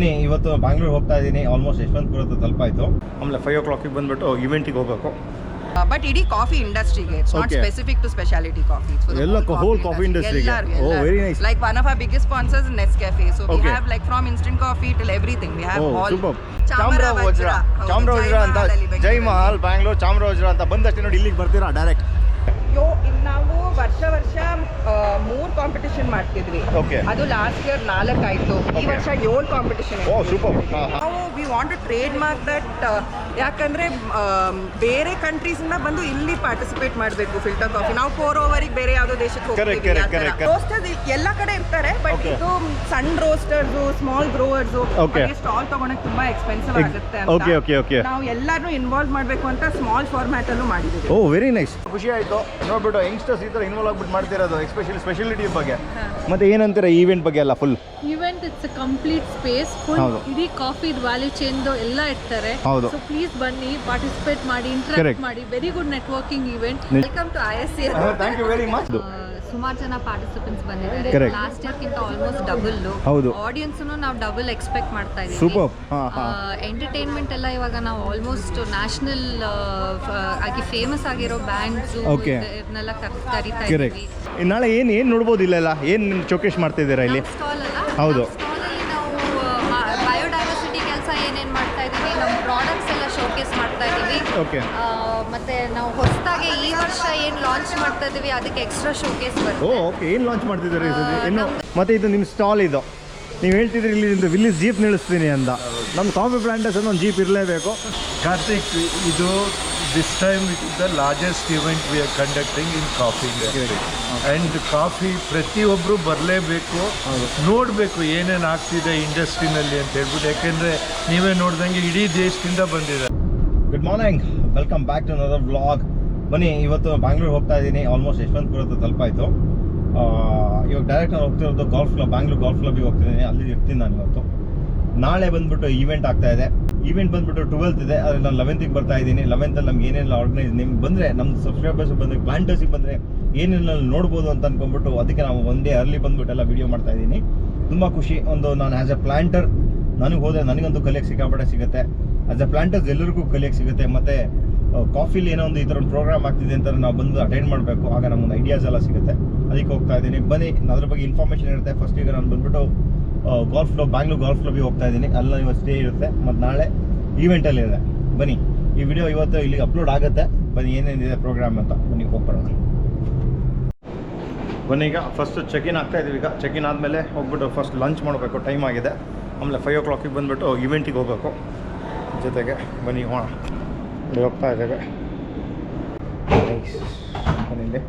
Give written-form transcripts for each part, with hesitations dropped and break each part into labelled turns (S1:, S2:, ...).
S1: ಇವತ್ತು ಬ್ಯಾಂಗ್ಳೂರ್ ಹೋಗ್ತಾ ಇದ್ದೀನಿ. ಆಲ್ಮೋಸ್ಟ್ ಯಶವಂತಪುರ ಹತ್ರ ತಲುಪಾಯಿತು. ಆಮೇಲೆ 5 o'clock ಬಂದ್ಬಿಟ್ಟು ಇವೆಂಟಿಗೆ ಹೋಗಬೇಕು.
S2: But ಇಡೀ ಕಾಫಿ ಇಂಡಸ್ಟ್ರಿಗೆ, it's not specific to specialty coffee. So
S1: ಎಲ್ಲ whole coffee industry. Oh, very nice.
S2: Like one of our biggest sponsors is Nescafe. So we have like from instant coffee till everything. We have all.
S1: Superb. Chamarajanagar ಅಂತ ಜೈ ಮಹಲ್ ಬ್ಯಾಂಗ್ಳೂರ್ ಚಾಮರಾಜನಗರ ಅಂತ ಬಂದಷ್ಟೇ ನೋಡಿ ಇಲ್ಲಿಗೆ ಬರ್ತೀರಾ direct.
S2: ನಾವು ವರ್ಷ 3 competition ಮಾಡ್ತಿದ್ವಿ. ಅದು ಲಾಸ್ಟ್ ಇಯರ್ 4 ಆಯ್ತು. ಈ ವರ್ಷ 7 ಕಾಂಪಿಟಿಷನ್. ನಾವು we want to trade mark that. ಯಾಕಂದ್ರೆ ಬೇರೆ ಕಂಟ್ರೀಸ್ ಇಂದ ಬಂದು ಇಲ್ಲಿ ಪಾರ್ಟಿಸಿಪೇಟ್ ಮಾಡಬೇಕು ಫಿಲ್ಟರ್ ಕಾಫಿ. ನಾವು 4 ಓವರಿಗೆ ಬೇರೆ ಯಾವುದೋ ದೇಶಕ್ಕೆ ಹೋಗ್ತೀವಿ. ರೋಸ್ಟರ್ಸ್ ಎಲ್ಲ ಕಡೆ ಇರ್ತಾರೆ, ಬಟ್ ಇದು ಸಣ್ಣ ರೋಸ್ಟರ್ಸ್, ಸ್ಮಾಲ್ ಗ್ರೋವರ್ಸ್ ಸ್ಟಾಲ್ ತಗೊಳಕ್ ತುಂಬಾ ಎಕ್ಸ್ಪೆನ್ಸಿವ್ ಆಗುತ್ತೆ ಅಂತ ನಾವು ಎಲ್ಲಾನು ಇನ್ವಾಲ್ವ್ ಮಾಡಬೇಕು ಅಂತ ಸ್ಮಾಲ್ ಫಾರ್ಮ್ಯಾಟ್ ಅಲ್ಲೂ ಮಾಡಿದ್ದೀವಿ.
S1: ಓ ವೆರಿ ನೈಸ್. ಖುಷಿ ಆಯ್ತು ನೋಡ್ಬಿಟ್ಟು ಯಂಗ್ಸ್ಟರ್ಸ್ ಈ ತರ ಇನ್ವಾಲ್ವ್ ಆಗ್ಬಿಟ್ಟು ಮಾಡ್ತಿರೋದು, ಎಸ್ಪೆಷಲಿ ಸ್ಪೆಷಾಲಿಟಿ ಬಗ್ಗೆ. ಮತ್ತೆ ಏನಂತೀರಾ ಈವೆಂಟ್ ಬಗ್ಗೆ ಎಲ್ಲ? Full
S3: event it's a complete space, full ಇಡೀ ಕಾಫಿ ವ್ಯಾಲ್ಯೂ ಚೈನ್ ಎಲ್ಲ ಇರ್ತಾರೆ. ಸೊ ಪ್ಲೀಸ್ ಬನ್ನಿ, ಪಾರ್ಟಿಸಿಪೇಟ್ ಮಾಡಿ, ಇಂಟರಾಕ್ಟ್ ಮಾಡಿ. Very good networking event. Welcome to ISC.
S1: Thank you very much.
S3: ಸುಮಾರು ಜನ ಪಾರ್ಟಿಸಿಪೆಂಟ್ಸ್ ಬಂದಿದ್ದಾರೆ. ಲಾಸ್ಟ್ ಇಯರ್ ಕಿಂತ ಆಲ್ಮೋಸ್ಟ್ ಡಬಲ್. ಆಡಿಯನ್ಸ್ ನಾವು ಡಬಲ್ ಎಕ್ಸ್ಪೆಕ್ಟ್ ಮಾಡ್ತಾ ಇದ್ದೀವಿ. ಎಂಟರ್ಟೈನ್ಮೆಂಟ್ ಎಲ್ಲ ಇವಾಗ ನಾವು ಆಲ್ಮೋಸ್ಟ್ ನ್ಯಾಷನಲ್ ಆಗಿ ಫೇಮಸ್ ಆಗಿರೋ ಬ್ಯಾಂಡ್ಸ್ ಇದನ್ನೆಲ್ಲ ಕರೀತಾ ಇದ್ದೀವಿ.
S1: ನಾಳೆ ಏನ್ ನೋಡ್ಬೋದು ಇಲ್ಲೆಲ್ಲ? ಏನ್ ಚೌಕೇಶ್ ಮಾಡ್ತಾ ಇದ್ದೀರಾ ಇಲ್ಲಿ?
S3: ಸ್ಟಾಲ್ ಅಲ್ಲ,
S1: ಹೌದು.
S3: ಸ್ಟಾಲಲ್ಲಿ ನಾವು ಬಯೋಡೈವರ್ಸಿಟಿ ಕೆಲಸ ಏನೇನು ಮಾಡ್ತಾ ಇದ್ದೀವಿ, ನಮ್ಮ ಪ್ರಾಡಕ್ಟ್ಸ್ ಎಲ್ಲ ಶೋಕೇಸ್ ಮಾಡ್ತಾ ಇದ್ದೀವಿ. ಮತ್ತೆ ನಾವು ಹೊಸದಾಗಿ ಈ ವರ್ಷ ಏನು ಲಾಂಚ್ ಮಾಡ್ತಾ ಇದ್ದೀವಿ ಅದಕ್ಕೆ ಎಕ್ಸ್ಟ್ರಾ ಶೋಕೇಸ್ ಬರುತ್ತೆ.
S1: ಓಕೆ, ಏನು ಲಾಂಚ್ ಮಾಡ್ತಿದ್ದೀರಿ ಇನ್ನು? ಮತ್ತೆ ಇದು ನಿಮ್ಮ ಸ್ಟಾಲ್ ಇದು ನೀವು ಹೇಳ್ತಿದ್ರಿ ಇಲ್ಲಿ ವಿಲ್ಲಿಸ್ ಜೀಪ್ ನಿಲ್ಲಿಸ್ತೀನಿ ಅಂತ. ನಮ್ಮ ಕಾಫಿ ಪ್ಲಾಂಟರ್ಸ್ ಒಂದು ಜೀಪ್ ಇರಲೇಬೇಕು.
S4: ಕಾರ್ತಿಕ್, ಇದು this time it is the largest event we are conducting in coffee industry. And coffee ಪ್ರತಿಯೊಬ್ಬರು ಬರಲೇಬೇಕು, ನೋಡಬೇಕು ಏನೇನು ಆಗ್ತಿದೆ ಇಂಡಸ್ಟ್ರಿನಲ್ಲಿ ಅಂತ ಹೇಳ್ಬಿಟ್ಟು. ಯಾಕೆಂದರೆ ನೀವೇ ನೋಡ್ದಂಗೆ ಇಡೀ ದೇಶದಿಂದ ಬಂದಿದ್ದಾರೆ.
S1: Good morning, welcome back to another vlog. ಬನ್ನಿ, ಇವತ್ತು ಬ್ಯಾಂಗ್ಳೂರ್ ಹೋಗ್ತಾ ಇದ್ದೀನಿ. ಆಲ್ಮೋಸ್ಟ್ ಯಶವಂತಪುರ ಹತ್ರ ತಲುಪಾಯಿತು. ಇವಾಗ ಡೈರೆಕ್ಟ್ ನಾನು ಹೋಗ್ತಿರೋದು ಗಾಲ್ಫ್ ಕ್ಲಬ್, ಬ್ಯಾಂಗ್ಳೂರ್ ಗಾಲ್ಫ್ ಕ್ಲಬ್ಗೆ ಹೋಗ್ತಿದ್ದೀನಿ. ಅಲ್ಲಿ ಇರ್ತೀನಿ ನಾನು ಇವತ್ತು. ನಾಳೆ ಬಂದುಬಿಟ್ಟು ಈವೆಂಟ್ ಆಗ್ತಾ ಇದೆ. ಈವೆಂಟ್ ಬಂದುಬಿಟ್ಟು 12th ಇದೆ, ಆದರೆ ನಾನು 11th ಬರ್ತಾ ಇದ್ದೀನಿ. 11th ನಮ್ಗೆ ಏನೆಲ್ಲ ಆರ್ಗನೈಸ್, ನಿಮ್ಗೆ ಬಂದರೆ ನಮ್ಮ ಸಬ್ಸ್ಕ್ರೈಬರ್ಸ್ ಬಂದರೆ, ಪ್ಲಾಂಟರ್ಸಿಗೆ ಬಂದರೆ ಏನೆಲ್ಲ ನೋಡ್ಬೋದು ಅಂತ ಅಂದ್ಕೊಂಡ್ಬಿಟ್ಟು ಅದಕ್ಕೆ ನಾವು ಒಂದೇ ಅರ್ಲಿ ಬಂದುಬಿಟ್ಟು ಎಲ್ಲ ವೀಡಿಯೋ ಮಾಡ್ತಾ ಇದ್ದೀನಿ. ತುಂಬ ಖುಷಿ. ಒಂದು ನಾನು ಆ್ಯಸ್ ಎ ಪ್ಲಾಂಟರ್ ನನಗೆ ಹೋದರೆ ನನಗಂತೂ ಕಲಿಯೋಕ್ಕೆ ಸಿಕ್ಕಾಪಟ್ಟೆ ಸಿಗುತ್ತೆ. ಆಸ್ ಎ ಪ್ಲಾಂಟರ್ಸ್ ಎಲ್ಲರಿಗೂ ಕಲಿಯೋಕ್ಕೆ ಸಿಗುತ್ತೆ. ಮತ್ತು ಕಾಫಿಲಿ ಏನೋ ಒಂದು ಈ ಥರ ಒಂದು ಪ್ರೋಗ್ರಾಮ್ ಆಗ್ತಿದೆ ಅಂತ ನಾವು ಬಂದು ಅಟೆಂಡ್ ಮಾಡಬೇಕು, ಆಗ ನಮ್ಮೊಂದು ಐಡಿಯಾಸ್ ಎಲ್ಲ ಸಿಗುತ್ತೆ. ಅದಕ್ಕೆ ಹೋಗ್ತಾ ಇದ್ದೀನಿ. ಬನ್ನಿ, ಅದ್ರ ಬಗ್ಗೆ ಇನ್ಫಾರ್ಮೇಷನ್ ಇರುತ್ತೆ. ಫಸ್ಟ್ ಈಗ ನಾನು ಬಂದುಬಿಟ್ಟು ಗಾಲ್ಫ್ ಕ್ಲಬ್, ಬ್ಯಾಂಗ್ಳೂರ್ ಗಾಲ್ಫ್ ಕ್ಲಬ್ಗೆ ಹೋಗ್ತಾ ಇದ್ದೀನಿ. ಅಲ್ಲ ಇವತ್ತು ಸ್ಟೇ ಇರುತ್ತೆ, ಮತ್ತು ನಾಳೆ ಈವೆಂಟಲ್ಲಿ ಇದೆ. ಬನ್ನಿ, ಈ ವಿಡಿಯೋ ಇವತ್ತು ಇಲ್ಲಿಗೆ ಅಪ್ಲೋಡ್ ಆಗುತ್ತೆ. ಬನ್ನಿ, ಏನೇನಿದೆ ಪ್ರೋಗ್ರಾಮ್ ಅಂತ ಬನ್ನಿ ಹೋಗ್ಬರೋಣ. ಬನ್ನಿ, ಈಗ ಫಸ್ಟ್ ಚೆಕ್-ಇನ್ ಆಗ್ತಾ ಇದ್ದೀವಿ. ಈಗ ಚೆಕ್-ಇನ್ ಆದಮೇಲೆ ಹೋಗ್ಬಿಟ್ಟು ಫಸ್ಟ್ ಲಂಚ್ ಮಾಡಬೇಕು, ಟೈಮ್ ಆಗಿದೆ. ಆಮೇಲೆ 5 o'clock ಬಂದುಬಿಟ್ಟು ಇವೆಂಟಿಗೆ ಹೋಗಬೇಕು. ಜೊತೆಗೆ ಬನ್ನಿ ಹೋಗೋಣ. ಇಲ್ಲಿ ಹೋಗ್ತಾ ಇದ್ದೇವೆ. ಬನ್ನಿ,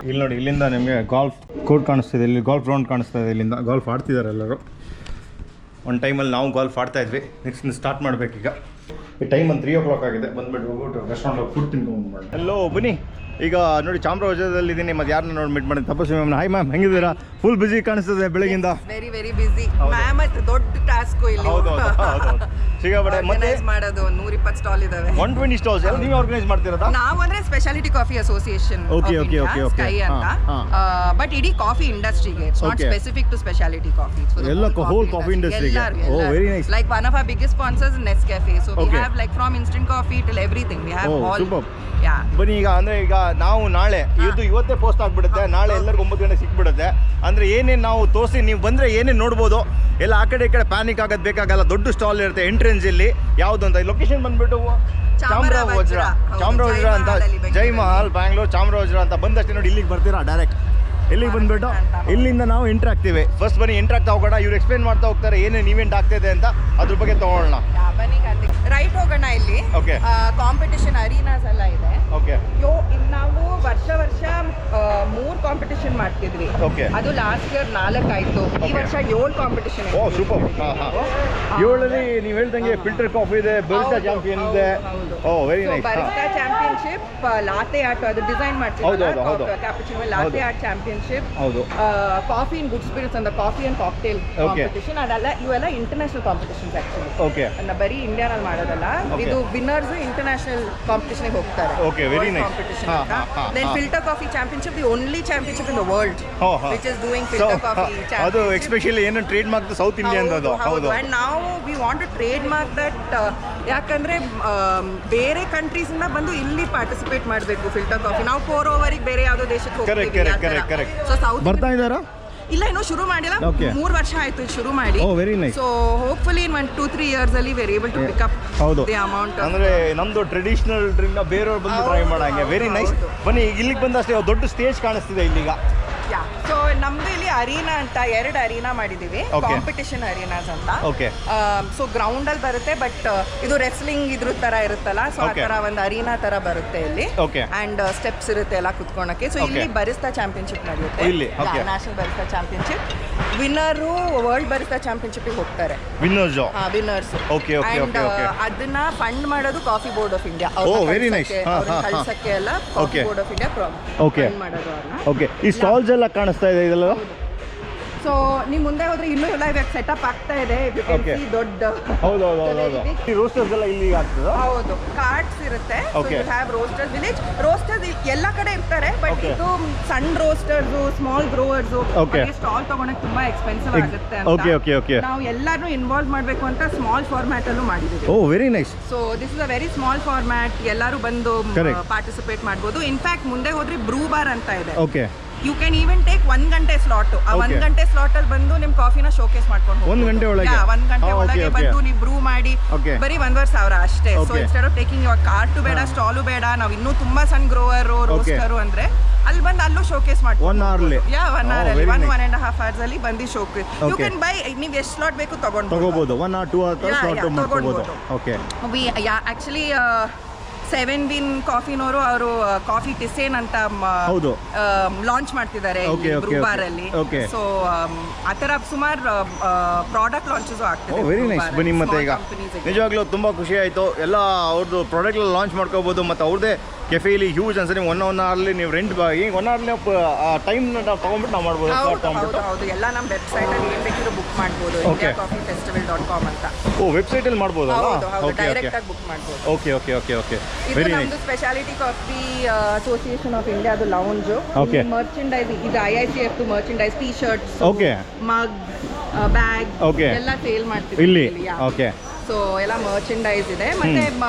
S1: ಇಲ್ಲಿ ನೋಡಿ, ಇಲ್ಲಿಂದ ನಿಮಗೆ ಗಾಲ್ಫ್ ಕೋರ್ಟ್ ಕಾಣಿಸ್ತಿದೆ, ಇಲ್ಲಿ ಗಾಲ್ಫ್ ಗ್ರೌಂಡ್ ಕಾಣಿಸ್ತಾ ಇದೆ. ಇಲ್ಲಿಂದ ಗಾಲ್ಫ್ ಆಡ್ತಿದ್ದಾರೆ ಎಲ್ಲರೂ. ಒಂದು ಟೈಮಲ್ಲಿ ನಾವು ಗಾಲ್ಫ್ ಆಡ್ತಾ ಇದ್ವಿ. ನೆಕ್ಸ್ಟ್ ಸ್ಟಾರ್ಟ್ ಮಾಡಬೇಕೀಗ. ಈ ಟೈಮ್ ಒಂದು 3 o'clock ಆಗಿದೆ. ಬಂದುಬಿಟ್ಟು ಹೋಗ್ಬಿಟ್ಟು ರೆಸ್ಟೋರೆಂಟ್ ಫುಡ್ ತಿನ್ಕೊಂಡು ಮಾಡಿ. ಎಲ್ಲೋ ಬನ್ನಿ, ಈಗ ನೋಡಿ ಚಾಮರಾಜನಗರದಲ್ಲಿ ಇದ್ದೀನಿ. ಮತ್ತು ಯಾರನ್ನ ನೋಡಿ ಮೀಟ್ ಮಾಡಿ? ತಪಸ್ವಿ ಮ್ಯಾಮ್. ಹಾಯ್ ಮ್ಯಾಮ್, ಹೆಂಗಿದ್ದೀರಾ? ಫುಲ್ ಬಿಸಿ ಕಾಣಿಸ್ತದೆ ಬೆಳಗಿಂದ.
S2: Very very busy ma'am. ದೊಡ್ಡ ಟಾಸ್ಕ್ ಇಲ್ಲಿ.
S1: ಹೌದು, ಸಿಗಾಬಡೆ ಮತ್ತೆ
S2: ಮಾಡೋದು 120 ಸ್ಟಾಲ್ ಇದಾವೆ.
S1: 120 ಸ್ಟಾಲ್ಸ್ ಎಲ್ಲ ನೀವು ಆರ್ಗನೈಸ್ ಮಾಡ್ತಿರೋದಾ?
S2: ನಾವು ಅಂದ್ರೆ ಸ್ಪೆಷಾಲಿಟಿ ಕಾಫಿ ಅಸೋಸಿಯೇಷನ್ ಸ್ಕೈ ಅಂತ. ಬಟ್ ಇಡೀ ಕಾಫಿ ಇಂಡಸ್ಟ್ರಿಗೆ, it's not specific to speciality coffee.
S1: ಎಲ್ಲ ಹೋಲ್ ಕಾಫಿ ಇಂಡಸ್ಟ್ರಿಗೆ. Oh very nice.
S2: Like one of our biggest sponsors is Nescafe. So we have like from instant coffee till everything. We have all. Yeah.
S1: ಬನ್ನಿ, ಈಗ ಅಂದರೆ ಈಗ ನಾವು ನಾಳೆ ಇವತ್ತೇ post ಆಗಿಬಿಡುತ್ತೆ. ನಾಳೆ ಎಲ್ಲರಿಗೂ 9 ಗಂಟೆ ಸಿಕ್ಬಿಡುತ್ತೆ. ಅಂದರೆ ಏನೇನು ನಾವು ತೋರಿಸಿ, ನೀವು ಬಂದರೆ ಏನೇನು ನೋಡ್ಬೋದು ಎಲ್ಲ. ಆ ಕಡೆ ಈ ಕಡೆ ಪ್ಯಾನಿಕ್ ಆಗೋದು ಬೇಕಾಗಲ್ಲ. ದೊಡ್ಡ ಸ್ಟಾಲ್ ಇರುತ್ತೆ ಎಂಟ್ರೆನ್ಸ್ ಇಲ್ಲಿ. ಯಾವುದು ಅಂತ ಲೊಕೇಶನ್ ಬಂದುಬಿಟ್ಟು ಚಾಮರಾಜನಗರ ಅಂತ ಜೈ ಮಹಲ್ ಬ್ಯಾಂಗ್ಳೂರ್ ಚಾಮರಾಜನಗರ ಅಂತ ಬಂದಷ್ಟೇ ನೋಡಿ ಇಲ್ಲಿಗೆ ಬರ್ತೀರಾ ಡೈರೆಕ್ಟ್. ಇಲ್ಲಿಗೆ ಬಂದುಬಿಟ್ಟು ಇಲ್ಲಿಂದ ನಾವು ಎಂಟ್ರ್ ಆಗ್ತೀವಿ. ಫಸ್ಟ್ ಬನ್ನಿ ಎಂಟ್ರ್ ಆಗ್ತಾ ಹೋಗೋಣ. ಇವ್ರು ಎಕ್ಸ್ಪ್ಲೇನ್ ಮಾಡ್ತಾ ಹೋಗ್ತಾರೆ ಏನೇನು ಈವೆಂಟ್ ಆಗ್ತಿದೆ ಅಂತ, ಅದ್ರ ಬಗ್ಗೆ ತೊಗೊಳ್ಳೋಣ.
S2: ಬನ್ನಿ ಕಾರ್ತಿಕ್, ರೈಟ್ ಹೋಗೋಣ. ಇಲ್ಲಿ ಕಾಂಪಿಟಿಷನ್ ಅರೀನಾಸ್ ಎಲ್ಲ ಇದೆ. ನಾವು ವರ್ಷ 3 ಕಾಂಪಿಟಿಷನ್ ಮಾಡ್ತಿದ್ವಿ. ಅದು ಲಾಸ್ಟ್ ಇಯರ್ 4 ಆಯ್ತು. ಈ ವರ್ಷ 7 ಕಾಂಪಿಟಿಷನ್.
S1: ಓ ಸೂಪರ್. 7ಲ್ಲಿ ನೀವು ಹೇಳ್ದಂಗೆ ಫಿಲ್ಟರ್ ಕಾಫಿ ಇದೆ, ಬರಿಸ್ಟಾ ಚಾಂಪಿಯನ್ ಇದೆ. Oh very nice.
S2: Barista championship, latte art, ಅದು ಡಿಸೈನ್ ಮಾಡ್ತೀವಿ. Cappuccino latte art championship, coffee in good spirits ಅಂತ ಕಾಫಿ ಅಂಡ್ ಕಾಕ್ಟೇಲ್ ಕಾಂಪಿಟಿಷನ್. ಅದೆಲ್ಲ ಇವೆಲ್ಲ ಇಂಟರ್ನ್ಯಾಷನಲ್ ಕಾಂಪಿಟಿಷನ್ಸ್ ಆಕ್ಚುಲಿ. ಬರೀ ಇಂಡಿಯಾನಲ್ಲಿ ಮಾಡೋದಲ್ಲ. ಇದು ವಿನ್ನರ್ಸ್ ಇಂಟರ್ನ್ಯಾಷನಲ್ ಕಾಂಪಿಟಿಷನ್ಗೆ ಹೋಗ್ತಾರೆ.
S1: Very nice.
S2: Then Filter Coffee Championship, the only championship in the world which is doing Filter Coffee Championship.
S1: ಅದು especially ಏನು trade mark south Indian ಅದು. ಹೌದು.
S2: And now we want to trademark that ಯಾಕಂದ್ರೆ ಬೇರೆ countries ಇಂದ ಬಂದು ಇಲ್ಲಿ participate ಮಾಡಬೇಕು ಫಿಲ್ಟರ್ ಕಾಫಿ. ನಾವು ಪೋರ್ ಓವರಿಗೆ ಬೇರೆ ಯಾವುದೋ ದೇಶಕ್ಕೆ ಹೋಗ್ತೀವಿ. ಸೊ ಸೌತ್
S1: ಬರ್ತಾ ಇದ್ದಾರಾ?
S2: ಇಲ್ಲ, ಇನ್ನೂ ಶುರು ಮಾಡಿಲ್ಲ. 3 ವರ್ಷ ಆಯ್ತು ಶುರು ಮಾಡಿ.
S1: Very nice.
S2: So hopefully in 1-2-3 years ಅಲ್ಲಿ we are able to pick up the amount.
S1: ಅಂದ್ರೆ ನಮ್ದು ಟ್ರೆಡಿಷನಲ್ ಡ್ರಿಂಕ್ ಬೇರೆಯವ್ರು ಬಂದು ಟ್ರೈ ಮಾಡಂಗೆ. Very nice. ಬನ್ನಿ, ಇಲ್ಲಿಗೆ ಬಂದಷ್ಟೇ ದೊಡ್ಡ ಸ್ಟೇಜ್ ಕಾಣಿಸ್ತಿದೆ ಇಲ್ಲಿಗ.
S2: ಸೊ ನಮ್ದು ಇಲ್ಲಿ ಅರೀನಾ ಅಂತ 2 ಅರೀನಾ ಮಾಡಿದೀವಿ, ಕಾಂಪಿಟಿಷನ್ ಅರೀನಾಸ್ ಅಂತ. ಸೊ ಗ್ರೌಂಡ್ ಅಲ್ಲಿ ಬರುತ್ತೆ, ಬಟ್ ಇದು ರೆಸ್ಲಿಂಗ್ ಇದ್ರ ತರ ಇರುತ್ತಲ್ಲ, ಸೊ ಆ ತರ ಒಂದು ಅರೀನಾ ತರ ಬರುತ್ತೆ ಇಲ್ಲಿ. ಅಂಡ್ ಸ್ಟೆಪ್ಸ್ ಇರುತ್ತೆ ಎಲ್ಲ ಕುತ್ಕೊಳಕ್ಕೆ. ಸೊ ಇಲ್ಲಿ ಬರಿಸ್ತಾ ಚಾಂಪಿಯನ್ಶಿಪ್ ನಡೆಯುತ್ತೆ, national barista championship. Winner world barista championship ಹೋಗ್ತಾರೆ, ವಿನ್ನರ್ಸ್. ಅಂಡ್ ಅದನ್ನ ಫಂಡ್ ಮಾಡೋದು ಕಾಫಿ ಬೋರ್ಡ್ ಆಫ್ ಇಂಡಿಯಾ. ಕಳ್ಸಕ್ಕೆ ಎಲ್ಲ coffee board of India fund ಮಾಡೋದು ಅವ್ರನ್ನ.
S1: ಈ ಸ್ಟಾಲ್ಸ್ ಎಲ್ಲ ಕಾಣಿಸ್ತಾ ಇದೆ ಇದೆಲ್ಲ.
S2: ಸೊ ನೀವು ಮುಂದೆ ಹೋದ್ರೆ ಇನ್ನೂ ಎಲ್ಲ ಇವಾಗ ಸೆಟಪ್ ಆಗ್ತಾ ಇದೆ. ದೊಡ್ಡ
S1: ಈ ರೋಸ್ಟರ್ಸ್ ಎಲ್ಲ ಇಲ್ಲಿ ಆಗ್ತದೆ.
S2: ಹೌದು, ಕಾರ್ಟ್ಸ್ ಇರುತ್ತೆ. Have roasters village. ರೋಸ್ಟರ್ಸ್ ಎಲ್ಲ ಕಡೆ ಇರ್ತಾರೆ, ಬಟ್ ಇದು ಸಣ್ಣ ರೋಸ್ಟರ್ಸ್, ಸ್ಮಾಲ್ ಗ್ರೋವರ್ಸ್ ಸ್ಟಾಲ್ ತಗೊಳಕ್ ತುಂಬಾ ಎಕ್ಸ್ಪೆನ್ಸಿವ್ ಆಗುತ್ತೆ ಅಂತ ನಾವು ಎಲ್ಲಾನು ಇನ್ವಾಲ್ವ್ ಮಾಡಬೇಕು ಅಂತ ಸ್ಮಾಲ್ ಫಾರ್ಮ್ಯಾಟ್ ಅಲ್ಲೂ ಮಾಡಿದೀವಿ.
S1: Very nice.
S2: So this is a very small format, ಎಲ್ಲರೂ ಬಂದು ಪಾರ್ಟಿಸಿಪೇಟ್ ಮಾಡಬಹುದು. ಇನ್ಫ್ಯಾಕ್ಟ್ ಮುಂದೆ ಹೋದ್ರೆ ಬ್ರೂ ಬಾರ್ ಅಂತ ಇದೆ. ಯು ಕ್ಯಾನ್ ಈವನ್ ಟೇಕ್ 1 ಗಂಟೆ ಸ್ಲಾಟ್. ಆ 1 ಗಂಟೆ ಸ್ಲಾಟ್ ಅಲ್ಲಿ ಬಂದು ನಿಮ್ ಕಾಫಿನ ಶೋಕೇಸ್ ಮಾಡ್ಕೊಂಡು
S1: 1 ಗಂಟೆ ಒಳಗೆ
S2: 1 ಗಂಟೆ ಒಳಗೆ ಬಂದು ನೀವು ಬ್ರೂ ಮಾಡಿ ಬರೀ 1,500 ಅಷ್ಟೇ. So instead of taking your cart ಬೇಡ, ಸ್ಟಾಲು ಬೇಡ, ನಾವು ಇನ್ನೂ ತುಂಬಾ ಸಣ್ಣ ಗ್ರೋವರ್ ರೋಸ್ಟರು ಅಂದ್ರೆ ಅಲ್ಲಿ ಬಂದು ಅಲ್ಲೂ ಶೋಕೇಸ್ ಮಾಡ್ಕೊಂಡು
S1: 1 hour ಅಲ್ಲಿ
S2: 1.5 hours ಅಲ್ಲಿ ಬಂದು ಶೋಕೇಸ್. ಯು ಕ್ಯಾನ್ ಬೈ, ನೀವು ಎಷ್ಟು ಸ್ಲಾಟ್ ಬೇಕು ತಗೋಬಹುದು.
S1: 1 or 2 hours ಸ್ಲಾಟ್ ಮಾಡ್ಕೋಬಹುದು.
S2: ವಿ ಆಕ್ಚುಲಿ 7-Win ಕಾಫಿನವರು ಅವರು ಕಾಫಿ ಟಿಸೇನ್ ಅಂತ ಲಾಂಚ್ ಮಾಡ್ತಿದ್ದಾರೆ ಬ್ರೂಬಾರ್ ಅಲ್ಲಿ. ಸೊ ಆತರ ಸುಮಾರು ಪ್ರಾಡಕ್ಟ್ ಲಾಂಚಸ್ ಆಗ್ತದೆ.
S1: Very nice. ಬನ್ನಿ, ಮತ್ತೆ ಈಗ ನಿಜವಾಗ್ಲೂ ತುಂಬಾ ಖುಷಿ ಆಯ್ತು. ಎಲ್ಲ ಅವ್ರದ್ದು ಪ್ರಾಡಕ್ಟ್ ಲಾಂಚ್ ಮಾಡ್ಕೋಬಹುದು, ಮತ್ತೆ ಅವ್ರದ್ದೇ ಕೆಫೆಯಲ್ಲಿ ಹ್ಯೂಜ್ ಅನ್ಸರಿ 1 hour ನೀವು ರೆಂಟ್ 1 hour ಟೈಮ್ ತಗೊಂಡ್ಬಿಟ್ಟು ನಾವು ಮಾಡ್ಬೋದು.
S2: ಹೌದು, ಎಲ್ಲ ನಮ್ಮ ವೆಬ್ಸೈಟ್ ಅಲ್ಲಿ ಏನ್ ಬೇಕಿದ್ರು ಬುಕ್ ಮಾಡ್ಬೋದು. indiacoffeefestival.com ಅಂತ
S1: ವೆಬ್ಸೈಟ್ ಅಲ್ಲಿ ಮಾಡ್ಬೋದು.
S2: ಡೈರೆಕ್ಟ್ ಆಗಿ ಬುಕ್ ಮಾಡ್ಬೋದು.
S1: ಓಕೆ.
S2: ಇದು ನಮ್ದು speciality coffee association of India ಅದು ಲೌಂಜ್. ಮರ್ಚೆಂಡೈಸ್ ಇದು IICF ಮರ್ಚೆಂಡೈಸ್, ಟಿ ಶರ್ಟ್ಸ್, ಮಗ್, ಬ್ಯಾಗ್ ಎಲ್ಲ ಸೇಲ್ ಮಾಡ್ತೀವಿ ಇಲ್ಲಿ. ಸೊ ಎಲ್ಲ ಮರ್ಚೆಂಡೈಸ್ ಇದೆ. ಮತ್ತೆ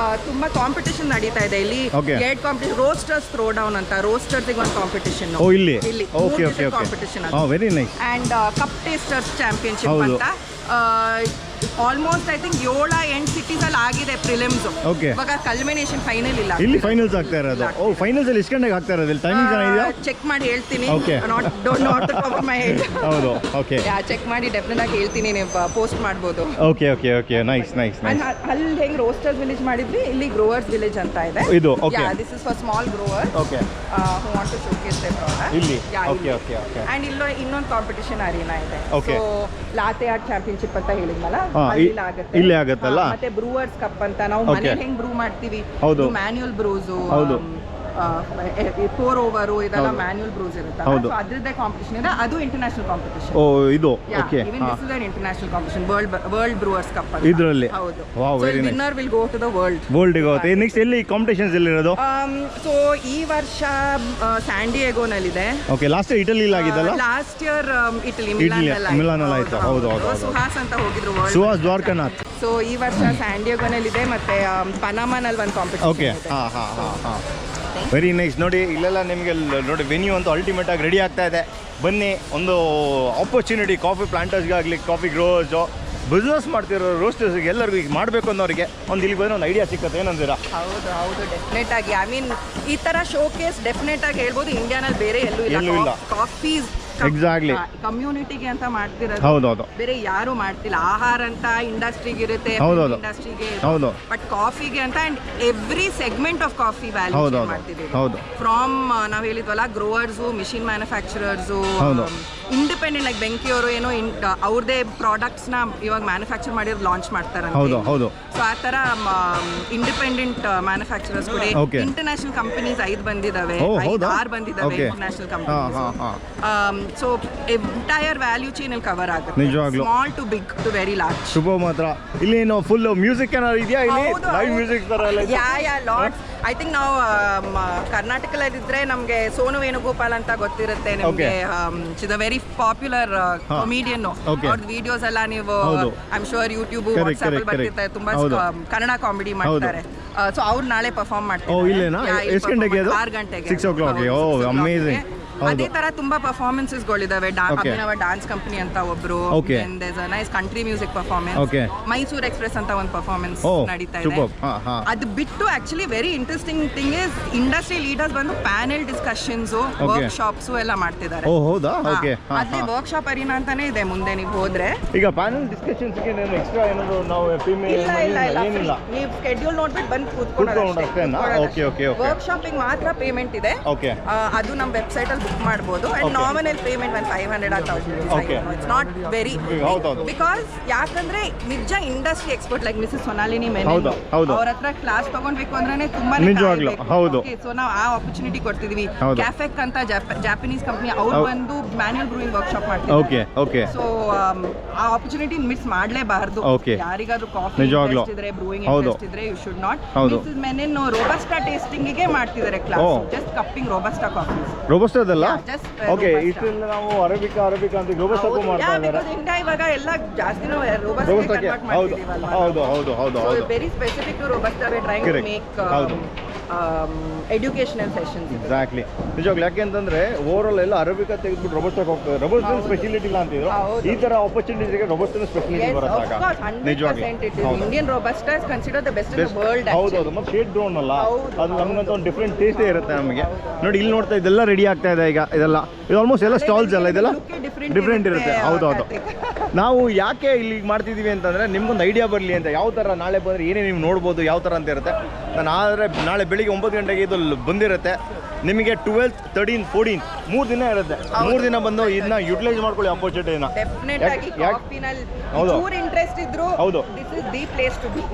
S2: ತುಂಬಾ ಕಾಂಪಿಟೇಷನ್ ನಡೀತಾ ಇದೆ ಇಲ್ಲಿ. 2 ಕಾಂಪಿಟೇಷನ್, ರೋಸ್ಟರ್ಸ್ ಥ್ರೋ ಡೌನ್ ಅಂತ, ರೋಸ್ಟರ್ಸ್ ಒಂದು ಕಾಂಪಿಟೇಷನ್ ಇಲ್ಲಿ ಕಾಂಪಿಟೇಷನ್. ಅಂಡ್ ಕಪ್ ಟೇಸ್ಟರ್ಸ್ ಚಾಂಪಿಯನ್ಶಿಪ್ ಅಂತ ಆಲ್ಮೋಸ್ಟ್ ಐ ಥಿಂಕ್ 7-8 ಸಿಟೀಸ್ ಅಲ್ಲಿ ಆಗಿದೆ ಪ್ರಿಲಿಮ್ಸ್. ಇವಾಗ ಕಲ್ಮಿನೇಷನ್ ಫೈನಲ್ ಇಲ್ಲ, ಇಲ್ಲಿ
S1: ಫೈನಲ್ಸ್ ಆಗ್ತಾ ಇರೋದು. ಫೈನಲ್ಸ್ ಅಲ್ಲಿ ಎಷ್ಟು ಗಂಟೆಗೆ ಆಗ್ತಾ ಇರೋದು? ಟೈಮಿಂಗ್ ಇದೆಯಾ?
S2: ಚೆಕ್ ಮಾಡಿ ಹೇಳ್ತೀನಿ. Not the top of my head.
S1: ಹೌದು, ಓಕೆ.
S2: ಚೆಕ್ ಮಾಡಿ ಡೆಫಿನೆಟ್ ಆಗಿ ಹೇಳ್ತೀನಿ, ನೀವು ಪೋಸ್ಟ್ ಮಾಡ್ಬೋದು.
S1: ಓಕೆ. ನೈಸ್.
S2: ಅಲ್ಲಿ ಹೆಂಗ್ ರೋಸ್ಟರ್ಸ್ ವಿಲೇಜ್ ಮಾಡಿದ್ವಿ, ಇಲ್ಲಿ ಗ್ರೋವರ್ಸ್ ವಿಲೇಜ್ ಅಂತ ಇದೆ.
S1: ಇದು
S2: this is for small growers who want to showcase their product.
S1: ಇಲ್ಲಿ
S2: and ಇನ್ನೊಂದು ಕಾಂಪಿಟೇಷನ್ ಅರೀನಾ ಇದೆ. ಸೊ ಲಾತೆ ಆರ್ಟ್ ಚಾಂಪಿಯನ್ಶಿಪ್ ಅಂತ ಹೇಳಿದ್ನಲ್ಲ,
S1: ಇಲ್ಲಿ ಆಗುತ್ತಲ್ಲ.
S2: ಮತ್ತೆ ಬ್ರೂವರ್ಸ್ ಕಪ್ ಅಂತ ನಾವು ಮನೇಲಿ ಹೆಂಗ್ ಬ್ರೂ ಮಾಡ್ತೀವಿ, ಮ್ಯಾನ್ಯುಯಲ್ ಬ್ರೂಸ್, ಪೋರ್ ಓವರ್, ಇದೆಲ್ಲ ಮ್ಯಾನ್ಯುಯಲ್ ಬ್ರೂಸ್ ಇರುತ್ತೆ. ಸೊ ಅದ್ರದ್ದೇ ಕಾಂಪಿಟೇಷನ್ ಇದೆ. ಅದು ಇಂಟರ್ನ್ಯಾಷನಲ್ ಕಾಂಪಿಟೇಷನ್.
S1: ಇದು
S2: even this is an international competition, world brewers cup ಅಂತ.
S1: ಇದರಲ್ಲಿ
S2: ಹೌದು. Winner will go to the
S1: world ಗೆ. ನೆಕ್ಸ್ಟ್ ಎಲ್ಲಿ ಕಾಂಪಿಟೇಷನ್ಸ್ ಎಲ್ಲಿ ಇರೋದು?
S2: ಸೊ ಈ ವರ್ಷ ಸ್ಯಾನ್ ಡಿಯೇಗೋನಲ್ಲಿ ಇದೆ.
S1: ಲಾಸ್ಟ್ ಇಯರ್ ಇಟಲಿ ಆಗಿದ್ದಲ್ಲ?
S2: ಲಾಸ್ಟ್ ಇಯರ್ ಇಟಲಿ
S1: ಮಿಲಾನ್ ಅಲ್ಲಿ ಆಯ್ತು. ಹೌದು.
S2: ಸುಹಾಸ್ ಅಂತ ಹೋಗಿದ್ರು,
S1: ಸುಹಾಸ್ ದ್ವಾರಕನಾಥ್.
S2: ಸೊ ಈ ವರ್ಷ ಸ್ಯಾನ್ ಡಿಯೇಗೋನಲ್ಲಿ ಇದೆ. ಮತ್ತೆ ಪನಾಮಾನಲ್ಲಿ ಒಂದು ಕಾಂಪಿಟೇಷನ್ ಇದೆ.
S1: Very nice. ನೋಡಿ, ಇಲ್ಲೆಲ್ಲ ನಿಮಗೆ ನೋಡಿ ವೆನ್ಯೂ ಅಂತೂ ಅಲ್ಟಿಮೇಟ್ ಆಗಿ ರೆಡಿ ಆಗ್ತಾ ಇದೆ. ಬನ್ನಿ, ಒಂದು ಆಪರ್ಚುನಿಟಿ ಕಾಫಿ ಪ್ಲಾಂಟರ್ಸ್ಗಾಗಲಿ, ಕಾಫಿ ಗ್ರೋವರ್ಸು, ಬಿಸ್ನೆಸ್ ಮಾಡ್ತಿರೋ ರೋಸ್ಟರ್ಸ್ಗೆ ಎಲ್ಲರಿಗೂ ಈಗ ಮಾಡಬೇಕು ಅನ್ನೋರಿಗೆ ಒಂದು ಇಲ್ಲಿ ಬಂದ್ರೆ ಒಂದು ಐಡಿಯಾ ಸಿಕ್ಕತ್ತೆ. ಏನಂತೀರಾ?
S2: ಹೌದು, ಡೆಫಿನೆಟ್ ಆಗಿ. ಐ ಮೀನ್ ಈ ಥರ ಶೋಕೇಸ್ ಡೆಫಿನೆಟ್ ಆಗಿ ಹೇಳ್ಬೋದು ಇಂಡಿಯಾನಲ್ಲಿ ಬೇರೆ ಎಲ್ಲೂ ಇಲ್ಲ. ಕಾಫೀಸ್
S1: ಎಕ್ಸಾಕ್ಟ್ಲಿ
S2: ಕಮ್ಯುನಿಟಿಗೆ ಅಂತ ಮಾಡ್ತಿರೋದು.
S1: ಹೌದೌದು,
S2: ಬೇರೆ ಯಾರು ಮಾಡ್ತಿಲ್ಲ. ಆಹಾರ ಅಂತ ಇಂಡಸ್ಟ್ರಿಗೆ ಇರುತ್ತೆ, ಇಂಡಸ್ಟ್ರಿಗೆ, ಬಟ್ ಕಾಫಿಗೆ ಅಂತ and every segment of coffee value ಮಾಡ್ತಿದ್ದೀವಿ. ಫ್ರಾಮ್ ನಾವ್ ಹೇಳಿದ್ವಲ್ಲ, ಗ್ರೋವರ್ಸು, ಮಿಷಿನ್ ಮ್ಯಾನುಫ್ಯಾಕ್ಚರರ್ಸು, ಇಂಡಿಪೆಂಡೆಂಟ್ ಲೈಕ್ ಬೆಂಕಿಯವರು ಏನೋ ಅವ್ರದೇ ಪ್ರಾಡಕ್ಟ್ಸ್ ನ ಇವಾಗ ಮ್ಯಾನುಫ್ಯಾಕ್ಚರ್ ಮಾಡಿರೋದು ಲಾಂಚ್ ಮಾಡ್ತಾರೆ. ಸೊ ಆ ತರ ಇಂಡಿಪೆಂಡೆಂಟ್ ಮ್ಯಾನುಫ್ಯಾಕ್ಚರರ್ಸ್ ಕೂಡ ಇಂಟರ್ನ್ಯಾಷನಲ್ ಕಂಪನೀಸ್ 5 ಬಂದಿದ್ದಾವೆ, 6 ಬಂದಿದ್ದಾವೆ international companies. So entire value chain ಅಲ್ಲಿ ಕವರ್ ಆಗುತ್ತೆ, small to big to very large.
S1: Super. ಮಾತ್ರ ಇಲ್ಲಿ ಫುಲ್ ಮ್ಯೂಸಿಕ್ ಏನಾದ್ರು ಇದೆಯಾ? ಇಲ್ಲಿ ಲೈವ್ ಮ್ಯೂಸಿಕ್ ತರ ಎಲ್ಲ?
S2: ಲಾಟ್ಸ್ ಐ ಥಿಂಕ್ ನಾವು ಕರ್ನಾಟಕದಲ್ಲಿದ್ರೆ ನಮಗೆ ಸೋನು ವೇಣುಗೋಪಾಲ್ ಅಂತ ಗೊತ್ತಿರುತ್ತೆ ನಿಮಗೆ. Is a very popular comedian. ಅವ್ರದ್ದು ವಿಡಿಯೋಸ್ ಎಲ್ಲ ನೀವು I am sure YouTube WhatsApp ಅಲ್ಲಿ ಬರ್ತಿರ್ತಾರೆ, ತುಂಬಾ ಕನ್ನಡ ಕಾಮಿಡಿ ಮಾಡ್ತಾರೆ. ಸೊ ಅವ್ರು ನಾಳೆ ಪರ್ಫಾರ್ಮ್ ಮಾಡ್ತಾರೆ. 6 ಗಂಟೆಗೆ. ಅದೇ ತರ ತುಂಬಾ ಪರ್ಫಾರ್ಮೆನ್ಸಸ್ಗಳಿದಾವೆ. ಅಭಿನವ ಡಾನ್ಸ್ ಕಂಪನಿ ಅಂತ ಒಬ್ರು, nice country music performance, Mysore express ಅಂತ ಒಂದು ಪರ್ಫಾರ್ಮೆನ್ಸ್ ನಡೀತಾ ಇದೆ. ಅದು ಬಿಟ್ಟು actually very interesting thing is industry leaders ಬಂದು ಪ್ಯಾನೆಲ್ ಡಿಸ್ಕಷನ್ಸ್, ವರ್ಕ್ ಶಾಪ್ಸ್ ಎಲ್ಲ ಮಾಡ್ತಿದ್ದಾರೆ. ಅದೇ ವರ್ಕ್ ಶಾಪ್ ಅರಿನಾ ಅಂತಾನೆ ಇದೆ. ಮುಂದೆ ನೀವು ಹೋದ್ರೆ
S1: ಈಗ ಪ್ಯಾನೆಲ್ ಡಿಸ್ಕಷನ್ಸ್ ಗೆ ಎಕ್ಸ್ಟ್ರಾ ಏನಾದ್ರು ನಾವು
S2: ಇಲ್ಲ, ನೀವು ಸ್ಕೆಡ್ಯೂಲ್ ನೋಡ್ಬಿಟ್ಟು ಬಂದು ಕೂತ್ಕೊಳ್ಳೋದು. ವರ್ಕ್ ಶಾಪಿಂಗ್ ಮಾತ್ರ ಪೇಮೆಂಟ್ ಇದೆ. ಅದು ನಮ್ಮ ವೆಬ್ಸೈಟ್ ಅಲ್ಲಿ ಬುಕ್ ಮಾಡಬಹುದು. And nominal payment 500 or 1000. It's not very, because ಯಾಕಂದ್ರೆ ನಿಜ industry expert like Mrs Sonalini Menon ಅವ್ರ ಹತ್ರ ಕ್ಲಾಸ್ ತಗೊಂಡ್ಬೇಕು ಅಂದ್ರೆ ತುಂಬಾನೇ ಸೊ ನಾವು ಆ ಆಪರ್ಚುನಿಟಿ ಕೊಡ್ತಿದೀವಿ. ಕ್ಯಾಫೆಕ್ ಅಂತ ಜಾಪನೀಸ್ ಕಂಪನಿ, ಅವ್ರು ಬಂದು ಮ್ಯಾನ್ಯುಯಲ್ ಬ್ರೂಯಿಂಗ್ ವರ್ಕ್ ಶಾಪ್ ಮಾಡ್ತಿದ್ದಾರೆ. ಸೊ ಆ ಆಪರ್ಚುನಿಟಿ ಮಿಸ್ ಮಾಡಲೇಬಾರದು. ಯಾರಿಗಾದ್ರೂ ಕಾಫಿ ಇಂಟ್ರೆಸ್ಟ್ ಇದ್ರೆ, ಬ್ರೂಯಿಂಗ್ ಇಂಟ್ರೆಸ್ಟ್ ಇದ್ರೆ, you should not. Mrs Menon robusta tasting ಗೆ ಮಾಡ್ತಿದ್ದಾರೆ class, just cupping robusta coffee.
S1: Robusta ಅದಲ್ಲ? ಓಕೆ, ಇಷ್ಟೆಲ್ಲ ನಾವು ಅರೇಬಿಕಾ ಅಂತ ರೋಬಸ್ಟಾಗೂ ಮಾಡ್ತಾ ಇದ್ದಾರೆ.
S2: ಇಂಡಿಯಾ ಇವಾಗ ಎಲ್ಲ ಜಾಸ್ತಿ ರೋಬಸ್ಟಾ ಕನ್ವರ್ಟ್ ಮಾಡ್ತಿದೀವಲ್ಲ.
S1: ಹೌದು.
S2: Very specific to robusta we trying to make educational sessions.
S1: Exactly, ನಿಜವಾಗ್ಲೂ. ಯಾಕೆಂತಂದ್ರೆ ಓವರ್ ಆಲ್ ಎಲ್ಲ ಅರೇಬಿಕಾ ತೆಗೆದ್ಬಿಟ್ಟು ರೋಬಸ್ಟಾಗೆ ಹೋಗ್ತಾರೆ. ರೋಬಸ್ಟಾ ಸ್ಪೆಷಾಲಿಟಿ ಇಲ್ಲ ಅಂತಿದ್ರು. ಈ ತರ ಆಪರ್ಚುನಿಟಿಗೆ ರೋಬಸ್ಟಾ ಸ್ಪೆಷಾಲಿಟಿ ಬರುತ್ತೆ. ನಿಜವಾಗ್ಲೂ
S2: Indian robusta is considered the best in the world.
S1: ಹೌದು. ಮತ್ತೆ ಶೇಡ್ ಬ್ರೌನ್ ಅಲ್ಲ, ಅದು ನಮಗಂತ ಒಂದು ಡಿಫ್ರೆಂಟ್ ಟೇಸ್ಟೇ ಇರುತ್ತೆ ನಮಗೆ. ನೋಡಿ ಇಲ್ಲಿ ನೋಡ್ತಾ ಇದೆಲ್ಲ ರೆಡಿ ಆಗ್ತಾ ಇದೆ ಈಗ. ಇದು ಆಲ್ಮೋಸ್ಟ್ ಎಲ್ಲ ಸ್ಟಾಲ್ಸ್ ಅಲ್ಲ, ಇದೆಲ್ಲ ಡಿಫ್ರೆಂಟ್ ಇರುತ್ತೆ. ಹೌದು. ನಾವು ಯಾಕೆ ಇಲ್ಲಿ ಮಾಡ್ತಿದೀವಿ ಅಂತಂದ್ರೆ ನಿಮ್ಗೊಂದು ಐಡಿಯಾ ಬರಲಿ ಅಂತ. ಯಾವ ತರ ನಾಳೆ ಬಂದ್ರೆ ಏನೇ ನೀವು ನೋಡ್ಬೋದು, ಯಾವ ತರ ಅಂತ ಇರುತ್ತೆ. ನಾಳೆ ಬೆಳಿಗ್ಗೆ 9 ಗಂಟೆಗೆ ಇದು ಬಂದಿರುತ್ತೆ. ನಿಮಗೆ 12th, 13th, 14th 3 ದಿನ ಇರುತ್ತೆ. 3 ದಿನ ಬಂದು ಇದನ್ನ ಯುಟಿಲೈಸ್ ಮಾಡ್ಕೊಳ್ಳಿ ಆಪರ್ಚುನಿಟಿನ.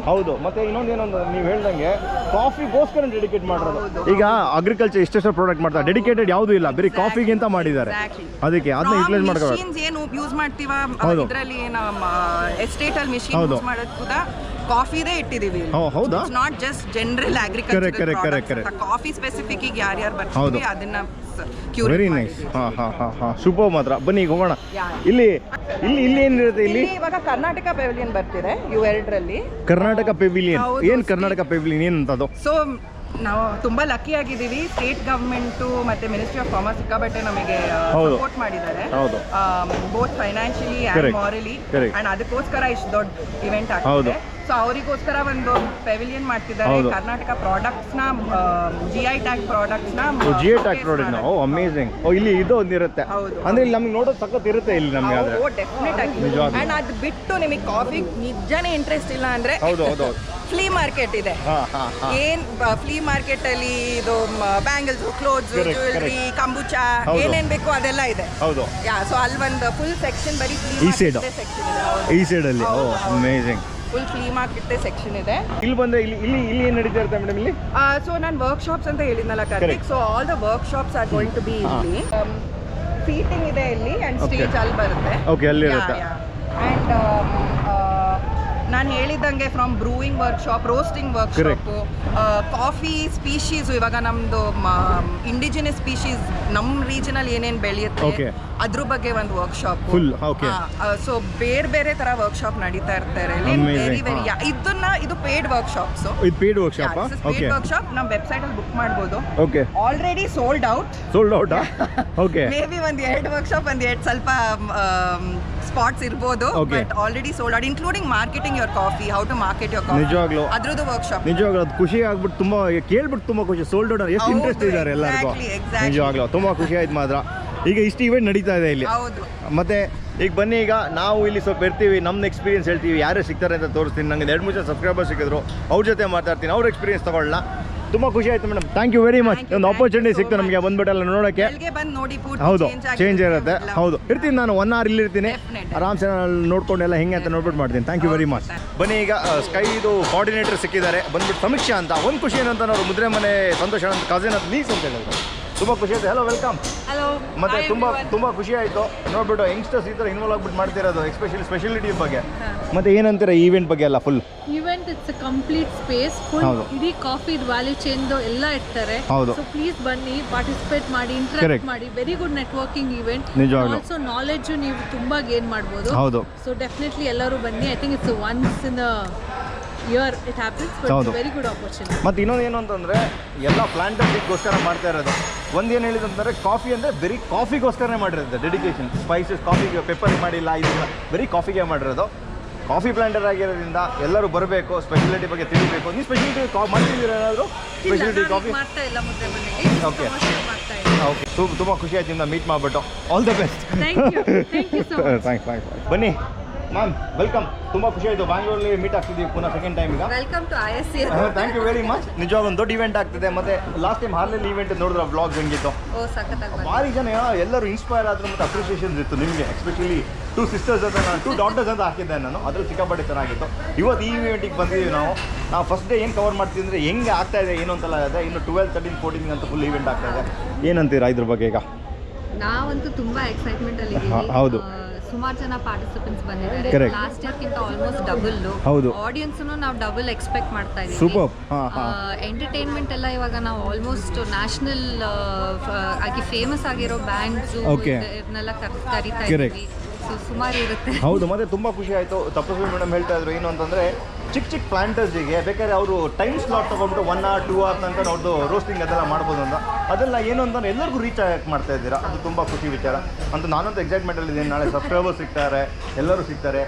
S1: ಹೌದು. ಮತ್ತೆ ಇನ್ನೊಂದೇನಂದ್ರೆ ನೀವು ಹೇಳ್ದಂಗೆ ಕಾಫಿಗೋಸ್ಕರ ಡೆಡಿಕೇಟ್ ಮಾಡಿರೋದು. ಈಗ ಅಗ್ರಿಕಲ್ಚರ್ ಎಷ್ಟೆಷ್ಟು ಪ್ರಾಡಕ್ಟ್ ಮಾಡ್ತಾರೆ, ಡೆಡಿಕೇಟೆಡ್ ಯಾವುದು ಇಲ್ಲ, ಬರೀ ಕಾಫಿಗೆ ಅಂತ ಮಾಡಿದ್ದಾರೆ. ಅದಕ್ಕೆ ಅದನ್ನ ಯುಟಿಲೈಸ್ ಮಾಡ್ಕೋಬೇಕು.
S2: ಏನು ಯೂಸ್ ಮಾಡ್ತೀವ ಇದರಲ್ಲಿ, ಎಸ್ಟೇಟ್ ಅಲ್ಲಿ ಮಿಷಿನ್ ಯೂಸ್ ಮಾಡೋದು ಕೂಡ ಕಾಫಿದೇ ಇಟ್ಟಿದೀವಿ.
S1: ಹೌದಾ?
S2: Not just general agriculture, coffee specific ಗೆ ಯಾರ್ಯಾರು ಬರ್ತಾರೆ ಅದನ್ನ.
S1: Very nice. ಸೂಪರ್. ಮಾತ್ರ ಬನ್ನಿ ಈಗ ಹೋಗೋಣ. ಇಲ್ಲಿ ಏನಿರುತ್ತೆ? ಇಲ್ಲಿ
S2: ಇವಾಗ ಕರ್ನಾಟಕ ಪೆವಿಲಿಯನ್ ಬರ್ತಿದೆ U2ರಲ್ಲಿ.
S1: ಕರ್ನಾಟಕ ಪೆವಿಲಿಯನ್ ಏನ್? ಕರ್ನಾಟಕ ಪೆವಿಲಿಯನ್ ಏನಂತದು?
S2: ಸೊ ನಾವು ತುಂಬಾ ಲಕ್ಕಿ ಆಗಿದ್ದೀವಿ. ಸ್ಟೇಟ್ ಗವರ್ಮೆಂಟ್ ಮತ್ತೆ ಮಿನಿಸ್ಟ್ರಿ ಆಫ್ ಕಾಮರ್ಸ್ ಸಿಕ್ಕಾಬಟ್ಟೆ ನಮಗೆ ಸಪೋರ್ಟ್ ಮಾಡಿದ್ದಾರೆ, both financially and morally. And ಅದಕ್ಕೋಸ್ಕರ ಇಷ್ಟು ದೊಡ್ಡ ಇವೆಂಟ್ ಆಗ್ತಿದೆ. ಸೊ ಅವರಿಗೋಸ್ಕರ ಒಂದು ಪೆವಿಲಿಯನ್ ಮಾಡ್ತಿದ್ದಾರೆ. ಕರ್ನಾಟಕ ಪ್ರಾಡಕ್ಟ್ಸ್ ನ, GI ಟ್ಯಾಗ್ ಪ್ರಾಡಕ್ಟ್ಸ್ ನ.
S1: GI tag product. ಅಮೇಜಿಂಗ್. ಇಲ್ಲಿ ಇದು ಒಂದಿರುತ್ತೆ ಅಂದ್ರೆ ಇಲ್ಲಿ ನಮಗೆ ನೋಡೋದು ಸಖತ್ ಇರುತ್ತೆ ಇಲ್ಲಿ ನಮಗೆ.
S2: ಡೆಫಿನೆಟ್ ಆಗಿ. ಅಂಡ್ ಅದು ಬಿಟ್ಟು ನಿಮಗೆ ಕಾಫಿ ನಿಜಾನೇ ಇಂಟ್ರೆಸ್ಟ್ ಇಲ್ಲ ಅಂದ್ರೆ ಫ್ಲೀ ಮಾರ್ಕೆಟ್ ಇದೆ. ಏನ್ ಫ್ಲೀ ಮಾರ್ಕೆಟ್ ಅಲ್ಲಿ ಇದು ಬ್ಯಾಂಗಲ್ಸ್, ಕ್ಲೋತ್ಸ್, ಜ್ಯುವೆಲರಿ, ಕಂಬುಚಾ, ಏನೇನ್ ಬೇಕು ಅದೆಲ್ಲ ಇದೆ. ಸೊ ಅಲ್ಲಿ ಒಂದು ಫುಲ್ ಸೆಕ್ಷನ್ ಬರೀ ಫ್ಲೀ ಸೆಕ್ಷನ್ ಇದೆ.
S1: ಈ ಸೈಡ್ ಅಲ್ಲಿ amazing
S2: full flee market section ಇದೆ.
S1: ಇಲ್ಲಿ ಬಂದ್ರೆ ಇಲ್ಲಿ ಏನ್ ನಡೀತಾ ಇರುತ್ತೆ ಮೇಡಮ್ ಇಲ್ಲಿ?
S2: ಸೊ ನಾನು ವರ್ಕ್ ಶಾಪ್ಸ್ ಅಂತ ಹೇಳಿದ್ನಲ್ಲ Karthik. So all the workshops are going to be ಇಲ್ಲಿ. ಸೀಟಿಂಗ್ ಇದೆ ಇಲ್ಲಿ ಅಂಡ್ ಸ್ಟೇಜ್ ಅಲ್ಲಿ ಬರುತ್ತೆ.
S1: ಓಕೆ, ಅಲ್ಲಿ ಇರುತ್ತೆ.
S2: ಅಂಡ್ ನಾನು ಹೇಳಿದಂಗೆ from brewing workshop, roasting workshop, coffee species, ಇವಾಗ ನಮ್ದು ಇಂಡಿಜಿನಸ್ ಸ್ಪೀಶೀಸ್ ನಮ್ಮ ರೀಜನಲ್ಲಿ ಏನೇನು ಬೆಳೆಯುತ್ತೆ ಅದ್ರ ಬಗ್ಗೆ ಒಂದು ವರ್ಕ್ಶಾಪ್. ಸೊ ಬೇರೆ ಬೇರೆ ತರ ವರ್ಕ್ಶಾಪ್ ನಡೀತಾ ಇರ್ತಾರೆ. ಇದು ಪೇಡ್ ವರ್ಕ್ಶಾಪ್ಸ್. ಪೇಡ್ ವರ್ಕ್ಶಾಪ್ ನಮ್ಮ ವೆಬ್ಸೈಟ್ ಅಲ್ಲಿ ಬುಕ್ ಮಾಡಬಹುದು. Already sold out. Maybe ಒಂದು 2 ವರ್ಕ್ಶಾಪ್, ಒಂದು 2 ಸ್ವಲ್ಪ ಸ್ಪಾಟ್ಸ್ ಇರ್ಬೋದು, but already sold out, including marketing your coffee, how to market your coffee. ನಿಜವಾಗ್ಲೂ ಅದ್ರದ್ದು ವರ್ಕ್ಶಾಪ್.
S1: ನಿಜವಾಗ್ಲೂ ಅದು ಖುಷಿ ಆಗ್ಬಿಟ್ಟು ತುಂಬಾ ಕೇಳ್ಬಿಟ್ಟು ತುಂಬಾ ಖುಷಿ. ಸೋಲ್ಡ್ ಔಟ್ ಎಷ್ಟು ಇಂಟ್ರೆಸ್ಟ್ ಇದ್ದಾರೆ ಎಲ್ಲರಿಗೂ. ನಿಜವಾಗ್ಲೂ ತುಂಬಾ ಖುಷಿ ಆಯ್ತು ಮಾತ್ರ. ಈಗ ಇಷ್ಟು ಇವೆಂಟ್ ನಡೀತಾ ಇದೆ ಇಲ್ಲಿ. ಮತ್ತೆ ಈಗ ಬನ್ನಿ, ಈಗ ನಾವು ಇಲ್ಲಿ ಸ್ವಲ್ಪ ಇರ್ತೀವಿ, ನಮ್ಮ ಎಕ್ಸ್ಪೀರಿಯನ್ಸ್ ಹೇಳ್ತೀವಿ, ಯಾರೇ ಸಿಗ್ತಾರೆ ಅಂತ ತೋರಿಸ್ತೀನಿ. ನಂಗೆ 2-3 ಜನ ಸಬ್ಸ್ಕ್ರೈಬರ್ ಸಿಕ್ಕಿದ್ರು, ಅವ್ರ ಜೊತೆ ಮಾತಾಡ್ತೀನಿ, ಅವ್ರ ಎಕ್ಸ್ಪೀರಿಯನ್ಸ್ ತಗೊಳ್ಳೋಣ. ತುಂಬ ಖುಷಿ ಆಯ್ತು madam. Thank you very much. ಒಂದು ಆಪರ್ಚುನಿಟಿ ಸಿಕ್ತು ನಮಗೆ ಬಂದ್ಬಿಟ್ಟೆಲ್ಲ ನೋಡೋಕ್ಕೆ. ಹೌದು, ಚೇಂಜ್ ಇರುತ್ತೆ. ಹೌದು, ಇರ್ತೀನಿ ನಾನು 1 hour ಇಲ್ಲಿರ್ತೀನಿ, ಆರಾಮ್ಸೆ ನೋಡ್ಕೊಂಡೆಲ್ಲ ಹೆಂಗೆ ಅಂತ ನೋಡ್ಬಿಟ್ಟು ಮಾಡ್ತೀನಿ. Thank you very much. ಬನ್ನಿ, ಈಗ ಸ್ಕೈದು ಕೋಆರ್ಡಿನೇಟರ್ ಸಿಕ್ಕಿದ್ದಾರೆ, ಬಂದ್ಬಿಟ್ಟು ಸಮೀಕ್ಷಾ ಅಂತ. ಒಂದು ಖುಷಿ ಏನಂತ ನಾವು ಮುದ್ರೆ ಮನೆ ಸಂತೋಷ ಅಂತ ಕಸಿನ್ ಅಂತ ನೀಸ್ ಅಂತ ಹೇಳಿದ್ರು. ತುಂಬ ಖುಷಿ ಆಯ್ತು. Hello, welcome.
S3: ಹಲೋ.
S1: ಮತ್ತೆ ತುಂಬ ಖುಷಿ ಆಯಿತು ನೋಡ್ಬಿಟ್ಟು ಯಂಗ್ಸ್ಟರ್ಸ್ ಈ ಥರ ಇನ್ವಾಲ್ವ್ ಆಗ್ಬಿಟ್ಟು ಮಾಡ್ತಿರೋದು, ಎಸ್ಪೆಷಲಿ ಸ್ಪೆಷಾಲಿಟಿ ಬಗ್ಗೆ. ಮತ್ತೆ ಏನಂತೀರ ಈವೆಂಟ್ ಬಗ್ಗೆ ಎಲ್ಲ full
S5: event it's a complete space full ಇಡೀ ಕಾಫಿ ವ್ಯಾಲ್ಯೂ ಚೈನ್ ಎಲ್ಲ ಇರ್ತಾರೆ. ಸೊ ಪ್ಲೀಸ್ ಬನ್ನಿ, ಪಾರ್ಟಿಸಿಪೇಟ್ ಮಾಡಿ, ಇಂಟರಾಕ್ಟ್ ಮಾಡಿ. Very good networking event. Also knowledge ನೀವು ತುಂಬಾ ಗೇನ್ ಮಾಡ್ಬೋದು. ಸೊ ಡೆಫಿನೆಟ್ಲಿ ಎಲ್ಲರೂ ಬನ್ನಿ. I think it's once in year it happens, but very good opportunity.
S1: ಮತ್ತು ಇನ್ನೊಂದು ಏನು ಅಂತಂದರೆ ಎಲ್ಲ ಪ್ಲಾಂಟರ್ಗೋಸ್ಕರ ಮಾಡ್ತಾ ಇರೋದು. ಒಂದೇನು ಹೇಳಿದಂದರೆ ಕಾಫಿ ಅಂದರೆ ಬರೀ ಕಾಫಿಗೋಸ್ಕರನೇ ಮಾಡಿರೋದು, ಡೆಡಿಕೇಶನ್. ಸ್ಪೈಸಸ್ ಕಾಫಿಗೆ ಪೆಪ್ಪರ್ ಮಾಡಿಲ್ಲ, ಇದೆಲ್ಲ ಬರೀ ಕಾಫಿಗೆ ಮಾಡಿರೋದು. ಕಾಫಿ ಪ್ಲಾಂಟರ್ ಆಗಿರೋದ್ರಿಂದ ಎಲ್ಲರೂ ಬರಬೇಕು, ಸ್ಪೆಷಾಲಿಟಿ ಬಗ್ಗೆ ತಿಳಿಬೇಕು. ನೀವು ಸ್ಪೆಷಾಲಿಟಿ ಮಾಡ್ತಿದ್ದೀರಾ ಏನಾದರೂ? ಸ್ಪೆಷಾಲಿಟಿ ಕಾಫಿ
S3: ಮಾಡ್ತಾ ಇಲ್ಲ ಮುದ್ದೆ ಮನೆಗೆ.
S1: ಓಕೆ ಓಕೆ, ತುಂಬ ಖುಷಿ ಆಯ್ತು ನಿಮ್ಮನ್ನ ಮೀಟ್ ಮಾಡಿಬಿಟ್ಟು. All the best. ಥ್ಯಾಂಕ್ಸ್. ಬನ್ನಿ ಮ್ಯಾಮ್, ವೆಲ್ಕಮ್. ತುಂಬ ಖುಷಿ ಆಯಿತು, ಬ್ಯಾಂಗ್ಳೂರಲ್ಲಿ ಮೀಟ್ ಆಗ್ತಿದ್ದೀವಿ ಪುನಃ ಸೆಕೆಂಡ್ ಟೈಮ್ ಈಗ.
S3: Welcome to ISC.
S1: Thank you very much. ನಿಜವಾಗ ಒಂದು ದೊಡ್ಡ ಇವೆಂಟ್ ಆಗ್ತಿದೆ. ಮತ್ತು ಲಾಸ್ಟ್ ಟೈಮ್ ಹಾರ್ನಲ್ಲಿ ಇವೆಂಟ್ ನೋಡಿದ್ರೆ ವ್ಲಾಗ್ ಹೆಂಗಿತ್ತು? ಭಾರಿ ಜನ ಎಲ್ಲರೂ ಇನ್ಸ್ಪೈರ್ ಆದರು ಮತ್ತು ಅಪ್ರಿಷಿಯೇಷನ್ಸ್ ಇತ್ತು ನಿಮಗೆ. ಎಸ್ಪೆಷಲಿ 2 ಸಿಸ್ಟರ್ಸ್ ಅಂತ, ನಾನು 2 ಡಾಟರ್ಸ್ ಅಂತ ಹಾಕಿದ್ದೆ ನಾನು. ಅದ್ರಲ್ಲಿ ಸಿಕ್ಕಾಪಟ್ಟೆ ಚೆನ್ನಾಗಿತ್ತು. ಇವತ್ತು ಈ ಇವೆಂಟಿಗೆ ಬಂದಿದ್ದೀವಿ ನಾವು ಫಸ್ಟ್ ಡೇ ಏನು ಕವರ್ ಮಾಡ್ತೀವಿ ಅಂದರೆ ಹೆಂಗೆ ಆಗ್ತಾ ಇದೆ ಏನು ಅಂತೆಲ್ಲ ಇದೆ. ಇನ್ನು 12, 13, 14 ಅಂತ ಫುಲ್ ಇವೆಂಟ್ ಆಗ್ತಾ ಇದೆ. ಏನಂತೀರಾ ಇದ್ರ ಬಗ್ಗೆ ಈಗ?
S3: ನಾವಂತೂ ತುಂಬಾ ಎಕ್ಸೈಟ್ಮೆಂಟ್ ಅಲ್ಲಿ ಇದ್ದೀವಿ.
S1: ಹೌದು,
S3: ಸುಮಾರು ಜನ ಪಾರ್ಟಿಸಿಪೆಂಟ್ಸ್ ಬಂದಿದ್ದಾರೆ. ಲಾಸ್ಟ್ ಇಯರ್ ಕಿಂತ ಆಲ್ಮೋಸ್ಟ್ ಡಬಲ್.
S1: ಹೌದು,
S3: ಆಡಿಯನ್ಸ್ ನಾವು ಡಬಲ್ ಎಕ್ಸ್ಪೆಕ್ಟ್ ಮಾಡ್ತಾ ಇದ್ದೀವಿ.
S1: ಸೂಪರ್.
S3: ಎಂಟರ್ಟೈನ್ಮೆಂಟ್ ಎಲ್ಲ ಇವಾಗ ನಾವು ಆಲ್ಮೋಸ್ಟ್ ನ್ಯಾಷನಲ್ ಆಗಿ ಫೇಮಸ್ ಆಗಿರೋ ಬ್ಯಾಂಡ್ಸ್ ಇದನ್ನೆಲ್ಲ ಕರಿತಾ ಇದ್ದೀವಿ. ಸುಮಾರು ಇರುತ್ತೆ.
S1: ಹೌದು, ಮತ್ತೆ ತುಂಬ ಖುಷಿ ಆಯಿತು. ತಪಸ್ವಿ ಮೇಡಮ್ ಹೇಳ್ತಾ ಇದ್ರು ಏನು ಅಂತಂದರೆ ಚಿಕ್ಕ ಪ್ಲಾಂಟರ್ಸಿಗೆ ಬೇಕಾದ್ರೆ ಅವರು ಟೈಮ್ ಸ್ಲಾಟ್ ತೊಗೊಂಡ್ಬಿಟ್ಟು 1 hour 2 hours ಅಂತ ಅವ್ರದ್ದು ರೋಸ್ಟಿಂಗ್ ಅದೆಲ್ಲ ಮಾಡ್ಬೋದು ಅಂತ. ಅದೆಲ್ಲ ಏನು ಅಂತಂದ್ರೆ ಎಲ್ಲರಿಗೂ ರೀಚ್ ಆಗಿ ಮಾಡ್ತಾ ಇದ್ದೀರಾ, ಅದು ತುಂಬ ಖುಷಿ ವಿಚಾರ ಅಂತ. ನಾನಂತೂ ಎಕ್ಸೈಟ್ಮೆಂಟಲ್ಲಿದ್ದೀನಿ. ನಾಳೆ ಸಬ್ಸ್ಕ್ರೈಬರ್ಸ್ ಸಿಗ್ತಾರೆ, ಎಲ್ಲರೂ ಸಿಗ್ತಾರೆ.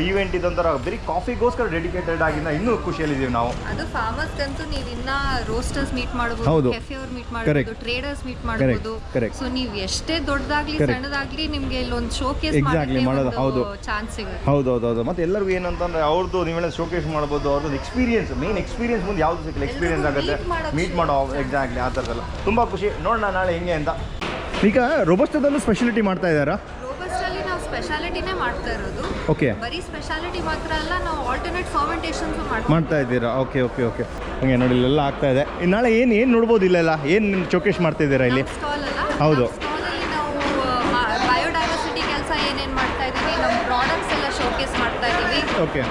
S1: ಈವೆಂಟ್ ಇದೊಂಥರ ಬರೀ ಕಾಫಿಗೋಸ್ಕರ ಡೆಡಿಕೇಟೆಡ್ ಆಗಿನ ಇನ್ನೂ ಖುಷಿಯಲ್ಲಿದ್ದೀವಿ ನಾವು.
S3: ಅದು ಫಾರ್ಮರ್ಸ್ ಅಂತೂ ನೀವು ಇನ್ನ ರೋಸ್ಟರ್ಸ್ ಮೀಟ್ ಮಾಡಬಹುದು, ಕೆಫೆ ಅವ್ರು ಮೀಟ್ ಮಾಡಬಹುದು, ಟ್ರೇಡರ್ಸ್ ಮೀಟ್ ಮಾಡಬಹುದು. ಸೊ ನೀವು ಎಷ್ಟೇ ದೊಡ್ಡದಾಗ್ಲಿ ಸಣ್ಣದಾಗ್ಲಿ ನಿಮ್ಗೆ ಇಲ್ಲೊಂದು ಶೋಕೇಸ್ ಮಾಡೋದು ಚಾನ್ಸ್ ಸಿಗುತ್ತೆ.
S1: ಹೌದು. ಮತ್ತೆ ಎಲ್ಲರಿಗೂ ಏನಂತಂದ್ರೆ ಅವ್ರದ್ದು ನೀವೆಲ್ಲ ಶೋಕೇಸ್ ಮಾಡ್ಬೋದು. ಅವ್ರದ್ದು ಎಕ್ಸ್ಪೀರಿಯನ್ಸ್, ಮೇನ್ ಎಕ್ಸ್ಪೀರಿಯನ್ಸ್ ಮುಂದೆ ಯಾವುದು ಸಿಕ್ಕಲ್ಲ, ಎಕ್ಸ್ಪೀರಿಯನ್ಸ್ ಆಗುತ್ತೆ, ಮೀಟ್ ಮಾಡೋ. ಎಕ್ಸಾಕ್ಟ್ಲಿ ಆ ಥರದ್ದೆಲ್ಲ ತುಂಬ ಖುಷಿ. ನೋಡೋಣ ನಾಳೆ ಹೆಂಗೆ ಅಂತ. ಈಗ ರೋಬಸ್ಟಾದಲ್ಲೂ ಸ್ಪೆಷಾಲಿಟಿ ಮಾಡ್ತಾ ಇದ್ದಾರಾ?
S3: ರೋಬಸ್ಟಲ್ಲಿ ನಾವು ಸ್ಪೆಷಾಲಿಟಿನೇ ಮಾಡ್ತಾ ಇರೋದು.
S1: ಓಕೆ,
S3: ಬರೀ ಸ್ಪೆಷಾಲಿಟಿ ಮಾತ್ರ ಅಲ್ಲ, ನಾವು ಆಲ್ಟರ್ನೇಟ್ ಫರ್ಮೆಂಟೇಷನ್ಸ್
S1: ಮಾಡ್ತಾ ಇದ್ದೀರಾ? ಓಕೆ. ಹಂಗೆ ನೋಡಿ ಇಲ್ಲೆಲ್ಲ ಆಗ್ತಾ ಇದೆ. ನಾಳೆ ಏನು ನೋಡ್ಬೋದು ಇಲ್ಲೆಲ್ಲ? ಏನು ಶೋಕೇಸ್ ಮಾಡ್ತಾ ಇದ್ದೀರಾ ಇಲ್ಲಿ?
S3: ಸ್ಟಾಲ್ ಅಲ್ಲ,
S1: ಹೌದು.
S3: ಸ್ಟಾಲಲ್ಲಿ ನಾವು ಬಯೋಡೈವರ್ಸಿಟಿ ಕೆಲಸ ಏನೇನು ಮಾಡ್ತಾ ಇದ್ದೀವಿ, ನಮ್ಮ ಪ್ರಾಡಕ್ಟ್ಸ್ ಎಲ್ಲ ಶೋಕೇಸ್ ಮಾಡ್ತಾ ಇದ್ದೀವಿ.
S1: ಓಕೆ.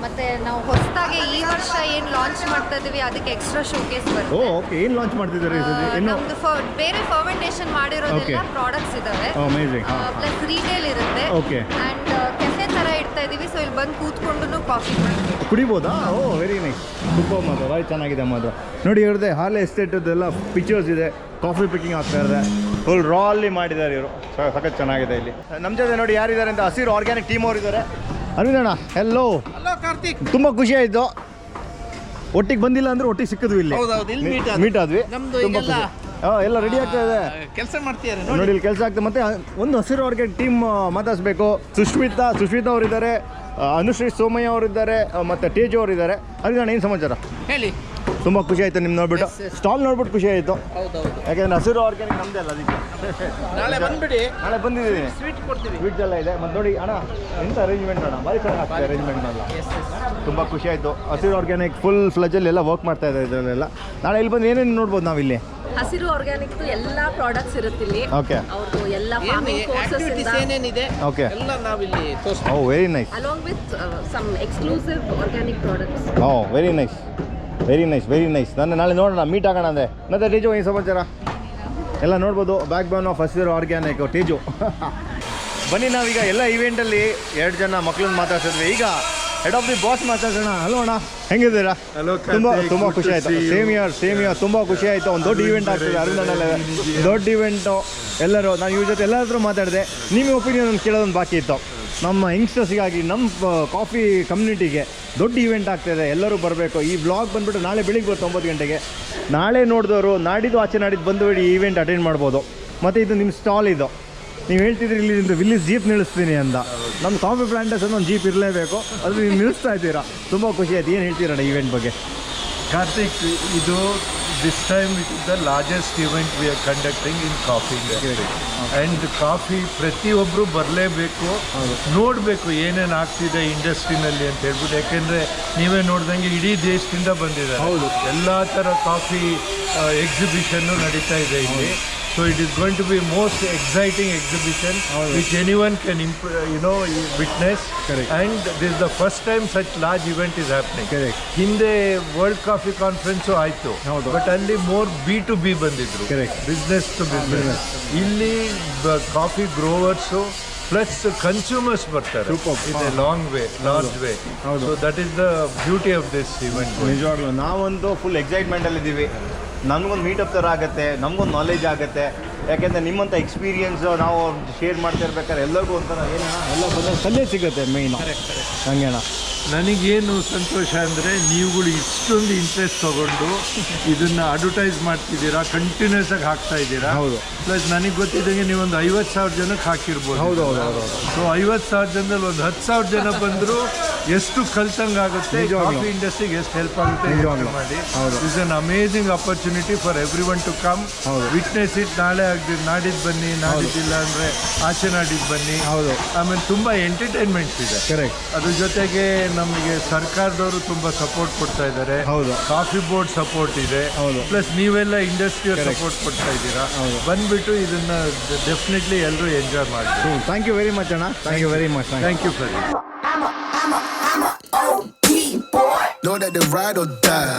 S3: ಮತ್ತೆ ನಾವು ಹೊಸದಾಗಿ ಈ ವರ್ಷ ಏನು ಲಾಂಚ್ ಮಾಡ್ತಾ ಇದೀವಿ ಅದಕ್ಕೆ ಎಕ್ಸ್ಟ್ರಾ ಶೋಕೇಸ್ ಬರುತ್ತೆ.
S1: ಓಕೆ, ಏನು ಲಾಂಚ್ ಮಾಡ್ತಿದ್ದಾರೆ
S3: ನಮ್ದು ಬೇರೆ ಫರ್ಮೆಂಟೇಷನ್ ಮಾಡಿರೋದೆಲ್ಲ ಪ್ರಾಡಕ್ಟ್ಸ್ ಇದಾವೆ.
S1: ಅಮೇಜಿಂಗ್.
S3: ಪ್ಲಸ್ ರೀಟೇಲ್ ಇರುತ್ತೆ.
S1: ಓಕೆ.
S3: ಅಂಡ್ ಕೆಫೆ ತರ ಇಡ್ತಾ ಇದೀವಿ. ಸೊ ಇಲ್ಲಿ ಬಂದು ಕೂತ್ಕೊಂಡು ಕಾಫಿ
S1: ಕುಡಿಬೋದಾ? Very nice. ಸೂಪರ್ ಮಾತ್ರ, ಭಾರಿ ಚೆನ್ನಾಗಿದೆ ಮಾತ್ರ. ನೋಡಿ ಹೇಳಿದೆ ಹಾಲೆ ಎಸ್ಟೇಟದೆಲ್ಲ ಪಿಕ್ಚರ್ಸ್ ಇದೆ, ಕಾಫಿ ಪಿಕ್ಕಿಂಗ್ ಆಗ್ತಾ ಇದೆ. ಫುಲ್ ರಾ ಅಲ್ಲಿ ಮಾಡಿದ್ದಾರೆ ಇವರು, ಸಖತ್ ಚೆನ್ನಾಗಿದೆ. ಇಲ್ಲಿ ನಮ್ಮ ಜೊತೆ ನೋಡಿ ಯಾರಿದ್ದಾರೆ ಅಂತ, ಹಸಿರು ಆರ್ಗ್ಯಾನಿಕ್ ಟೀಮ್ ಅವರು ಇದ್ದಾರೆ. ಅರವಿಂದಣ್ಣ, ಹೆಲೋ.
S6: ಕಾರ್ತಿಕ್,
S1: ತುಂಬ ಖುಷಿ ಆಯಿತು. ಒಟ್ಟಿಗೆ ಬಂದಿಲ್ಲ ಅಂದ್ರೆ ಒಟ್ಟಿಗೆ ಸಿಕ್ಕಿದ್ವಿ ಇಲ್ಲಿ, ಮೀಟ್ ಆದ್ವಿ. ತುಂಬ ಖುಷಿ. ಎಲ್ಲ ರೆಡಿ ಆಗ್ತಾ ಇದೆ,
S6: ಕೆಲಸ ಮಾಡ್ತೀರಾ
S1: ನೋಡಿ ಇಲ್ಲಿ ಕೆಲಸ ಆಗ್ತದೆ. ಮತ್ತೆ ಒಂದು ಹಸಿರು ಆರ್ಗ್ಯಾನಿಕ್ ಟೀಮ್ ಮಾತಾಡಿಸ್ಬೇಕು. ಸುಶ್ಮಿತಾ ಅವರಿದ್ದಾರೆ, ಅನುಶ್ರೀ ಸೋಮಯ್ಯ ಅವರಿದ್ದಾರೆ, ಮತ್ತು ತೇಜು ಅವರಿದ್ದಾರೆ. ಅರವಿಂದಣ್ಣ, ಏನು ಸಮಾಚಾರ
S6: ಹೇಳಿ?
S1: ತುಂಬ ಖುಷಿ ಆಯಿತು ನಿಮ್ಮ ನೋಡ್ಬಿಟ್ಟು, ಸ್ಟಾಲ್ ನೋಡ್ಬಿಟ್ಟು ಖುಷಿ ಆಯಿತು.
S6: ಹೌದೌದು,
S1: ಯಾಕೆಂದ್ರೆ ಹಸಿರು ಆರ್ಗ್ಯಾನಿಕ್ ನಮ್ಮದೇ ಅಲ್ಲ, ಅದಕ್ಕೆ
S6: ನಾಳೆ ಬಂದ್ಬಿಡಿ.
S1: ನಾಳೆ ಬಂದಿದ್ದೀನಿ,
S6: ಸ್ವೀಟ್ ಕೊಡ್ತೀವಿ.
S1: ಸ್ವೀಟ್ಸ್ ಎಲ್ಲ ಇದೆ. ಮತ್ತು ನೋಡಿ ಅಣ್ಣ, ಎಂಥ ಅರೇಂಜ್ಮೆಂಟ್ ಅಣ್ಣ, ಭಾರಿ ಚೆನ್ನಾಗಿ ಅರೇಂಜ್ಮೆಂಟ್ನೆಲ್ಲ. ತುಂಬ ಖುಷಿ ಆಯಿತು. ಹಸಿರು ಆರ್ಗ್ಯಾನಿಕ್ ಫುಲ್ ಫ್ಲಜಲ್ಲಿ ಎಲ್ಲ ವರ್ಕ್ ಮಾಡ್ತಾ ಇದೆ ಇದರಲ್ಲೆಲ್ಲ. ನಾಳೆ ಇಲ್ಲಿ ಬಂದು ಏನೇನು ನೋಡ್ಬೋದು ನಾವಿಲ್ಲಿ?
S5: ಹಸಿರು ಆರ್ಗ್ಯಾನಿಕ್ ಎಲ್ಲ ಪ್ರಾಡಕ್ಟ್ಸ್ ಇರುತ್ತೆ ಇಲ್ಲಿ.
S1: ಓಕೆ.
S5: ಅವ್ರದ್ದು ಎಲ್ಲ ಫಾರ್ಮಿಂಗ್ ಪ್ರೋಸೆಸ್
S6: ಏನೇನಿದೆ
S1: ಓಕೆ
S6: ಎಲ್ಲ ನಾವಿಲ್ಲಿ ತೋರಿಸ್ತೀವಿ.
S1: Very nice.
S5: Along with some exclusive organic products.
S1: Very nice. ನಾನು ನಾಳೆ ನೋಡೋಣ, ಮೀಟ್ ಆಗೋಣ ಅಂದರೆ. ಮತ್ತೆ ತೇಜು, ಏನು ಸಮಾಚಾರ? ಎಲ್ಲ ನೋಡ್ಬೋದು. ಬ್ಯಾಕ್ ಬೋನ್ ಆಫ್ ಹಸಿರು ಆರ್ಗ್ಯಾನಿಕ್ ತೇಜು. ಬನ್ನಿ, ನಾವೀಗ ಎಲ್ಲ ಇವೆಂಟಲ್ಲಿ 2 ಜನ ಮಕ್ಕಳನ್ನ ಮಾತಾಡ್ಸಿದ್ವಿ. ಈಗ ಹೆಡ್ ಆಫ್ ದಿ ಬಾಸ್ ಮಾತಾಡ್ಸೋಣ. ಹಲೋ ಅಣ್ಣ, ಹೆಂಗಿದ್ದೀರಾ? ತುಂಬ ಖುಷಿ ಆಯಿತು. ಸೇಮ್ ಇಯರ್ ತುಂಬ ಖುಷಿ ಆಯಿತು. ಒಂದು ದೊಡ್ಡ ಇವೆಂಟ್ ಆಗ್ತಿದೆ ಅರವಿಂದಣ್ಣಲ್ಲ, ದೊಡ್ಡ ಇವೆಂಟು. ಎಲ್ಲರೂ ನಾನು ಇವ್ರ ಜೊತೆ ಎಲ್ಲರ ಹತ್ರ ಮಾತಾಡಿದೆ. ನಿಮ್ಮ ಒಪಿನಿಯನ್ ಕೇಳೋದೊಂದು ಬಾಕಿ ಇತ್ತು. ನಮ್ಮ ಯಂಗ್ಸ್ಟರ್ಸಿಗಾಗಿ, ನಮ್ಮ ಕಾಫಿ ಕಮ್ಯುನಿಟಿಗೆ ದೊಡ್ಡ ಇವೆಂಟ್ ಆಗ್ತಾಯಿದೆ, ಎಲ್ಲರೂ ಬರಬೇಕು. ಈ ಬ್ಲಾಗ್ ಬಂದುಬಿಟ್ಟು ನಾಳೆ ಬೆಳಿಗ್ಗೆ 9 ಗಂಟೆಗೆ. ನಾಳೆ ನೋಡಿದವರು ನಾಡಿದ್ದು ಆಚೆ ನಾಡಿದ್ದು ಬಂದು ಈ ಇವೆಂಟ್ ಅಟೆಂಡ್ ಮಾಡ್ಬೋದು. ಮತ್ತು ಇದು ನಿಮ್ಮ ಸ್ಟಾಲ್ ಇದು. ನೀವು ಹೇಳ್ತಿದ್ರಿ ಇಲ್ಲಿ ವಿಲ್ಲಿಸ್ ಜೀಪ್ ನಿಲ್ಲಿಸ್ತೀನಿ ಅಂತ. ನಮ್ಮ ಕಾಫಿ ಪ್ಲಾಂಟರ್ಸ್ ಒಂದು ಜೀಪ್ ಇರಲೇಬೇಕು, ಅದು ನೀವು ನಿಲ್ಲಿಸ್ತಾ ಇದ್ದೀರಾ. ತುಂಬ ಖುಷಿ ಆಯ್ತು. ಏನು ಹೇಳ್ತೀರಣ್ಣ ಇವೆಂಟ್ ಬಗ್ಗೆ?
S4: ಕಾರ್ತಿಕ್, ಇದು this time it is the largest event we are conducting in coffee industry. And coffee ಪ್ರತಿಯೊಬ್ಬರು ಬರಲೇಬೇಕು, ನೋಡಬೇಕು ಏನೇನು ಆಗ್ತಿದೆ ಇಂಡಸ್ಟ್ರಿನಲ್ಲಿ ಅಂತ ಹೇಳ್ಬಿಟ್ಟು. ಯಾಕೆಂದರೆ ನೀವೇ ನೋಡ್ದಂಗೆ ಇಡೀ ದೇಶದಿಂದ ಬಂದಿದ್ದಾರೆ, ಎಲ್ಲ ಥರ ಕಾಫಿ ಎಕ್ಸಿಬಿಷನ್ನು ನಡೀತಾ ಇದೆ ಇಲ್ಲಿ. So it is going to be most exciting exhibition which anyone can witness.
S1: Correct.
S4: And this is the first time such large event is happening.
S1: Correct.
S4: ಹಿಂದೆ ವರ್ಲ್ಡ್ ಕಾಫಿ ಕಾನ್ಫರೆನ್ಸ್ ಆಯಿತು, ಬಟ್ ಅಲ್ಲಿ more B2B ಬಂದಿದ್ರು, business to business. ಇಲ್ಲಿ coffee ಗ್ರೋವರ್ಸು plus consumers ಬರ್ತಾರೆ. It's A large way. So that is the beauty of this event.
S1: ನಿಜವಾಗ್ಲೂ ನಾವಂತೂ full ಎಕ್ಸೈಟ್ಮೆಂಟಲ್ಲಿದ್ದೀವಿ. ನಮಗೊಂದು meetup ಥರ ಆಗುತ್ತೆ, ನಮಗೊಂದು ನಾಲೆಜ್ ಆಗುತ್ತೆ. ಯಾಕೆಂದರೆ ನಿಮ್ಮಂಥ ಎಕ್ಸ್ಪೀರಿಯನ್ಸು ನಾವು ಶೇರ್ ಮಾಡ್ತಾ ಇರ್ಬೇಕಾದ್ರೆ ಎಲ್ಲರಿಗೂ ಒಂಥರ ಎಲ್ಲ ಬಂದಾಗ ಸಲಹೆ ಸಿಗುತ್ತೆ ಮೇಯ್ನು. ಹಂಗೇಣ
S4: ನನಗೇನು ಸಂತೋಷ ಅಂದರೆ ನೀವುಗಳು ಇಷ್ಟೊಂದು ಇಂಟ್ರೆಸ್ಟ್ ತೊಗೊಂಡು ಇದನ್ನು ಅಡ್ವರ್ಟೈಸ್ ಮಾಡ್ತಿದ್ದೀರಾ, ಕಂಟಿನ್ಯೂಸ್ ಆಗಿ ಹಾಕ್ತಾ ಇದ್ದೀರಾ. ಪ್ಲಸ್ ನನಗೆ ಗೊತ್ತಿದ್ದಂಗೆ ನೀವೊಂದು 50,000 ಜನಕ್ಕೆ ಹಾಕಿರ್ಬೋದು. ಸೊ 50,000 ಜನದಲ್ಲಿ ಒಂದು 10,000 ಜನ ಬಂದರೂ ಎಷ್ಟು ಕಲ್ತಂಗೆ ಆಗುತ್ತೆ, ಕಾಫಿ ಇಂಡಸ್ಟ್ರಿಗೆ ಎಷ್ಟು ಹೆಲ್ಪ್ ಆಗುತ್ತೆ ಮಾಡಿ. It's an amazing opportunity for everyone to come witness it. ನಾಳೆ ನಾಡಿದ್ದು ಬನ್ನಿ, ನಾಡಿದ್ದಿಲ್ಲ ಅಂದರೆ ಆಚೆ ನಾಡಿದ್ದು ಬನ್ನಿ. ಆಮೇಲೆ ತುಂಬ ಎಂಟರ್ಟೈನ್ಮೆಂಟ್ಸ್ ಇದೆ. ಅದ್ರ ಜೊತೆಗೆ ನಮಗೆ ಸರ್ಕಾರದವರು ತುಂಬ ಸಪೋರ್ಟ್ ಕೊಡ್ತಾ ಇದ್ದಾರೆ, ಕಾಫಿ ಬೋರ್ಡ್ ಸಪೋರ್ಟ್ ಇದೆ, ಪ್ಲಸ್ ನೀವೆಲ್ಲ ಇಂಡಸ್ಟ್ರಿಯಲ್ ಸಪೋರ್ಟ್ ಕೊಡ್ತಾ ಇದ್ದೀರಾ. ಬಂದ್ಬಿಟ್ಟು ಇದನ್ನ ಡೆಫಿನೆಟ್ಲಿ ಎಲ್ಲರೂ ಎಂಜಾಯ್ ಮಾಡಿ.
S1: ಥ್ಯಾಂಕ್ ಯು ವೆರಿ ಮಚ್ ಅಣ್ಣ. Thank you very much.
S4: Thank you for
S7: Know that they ride or die.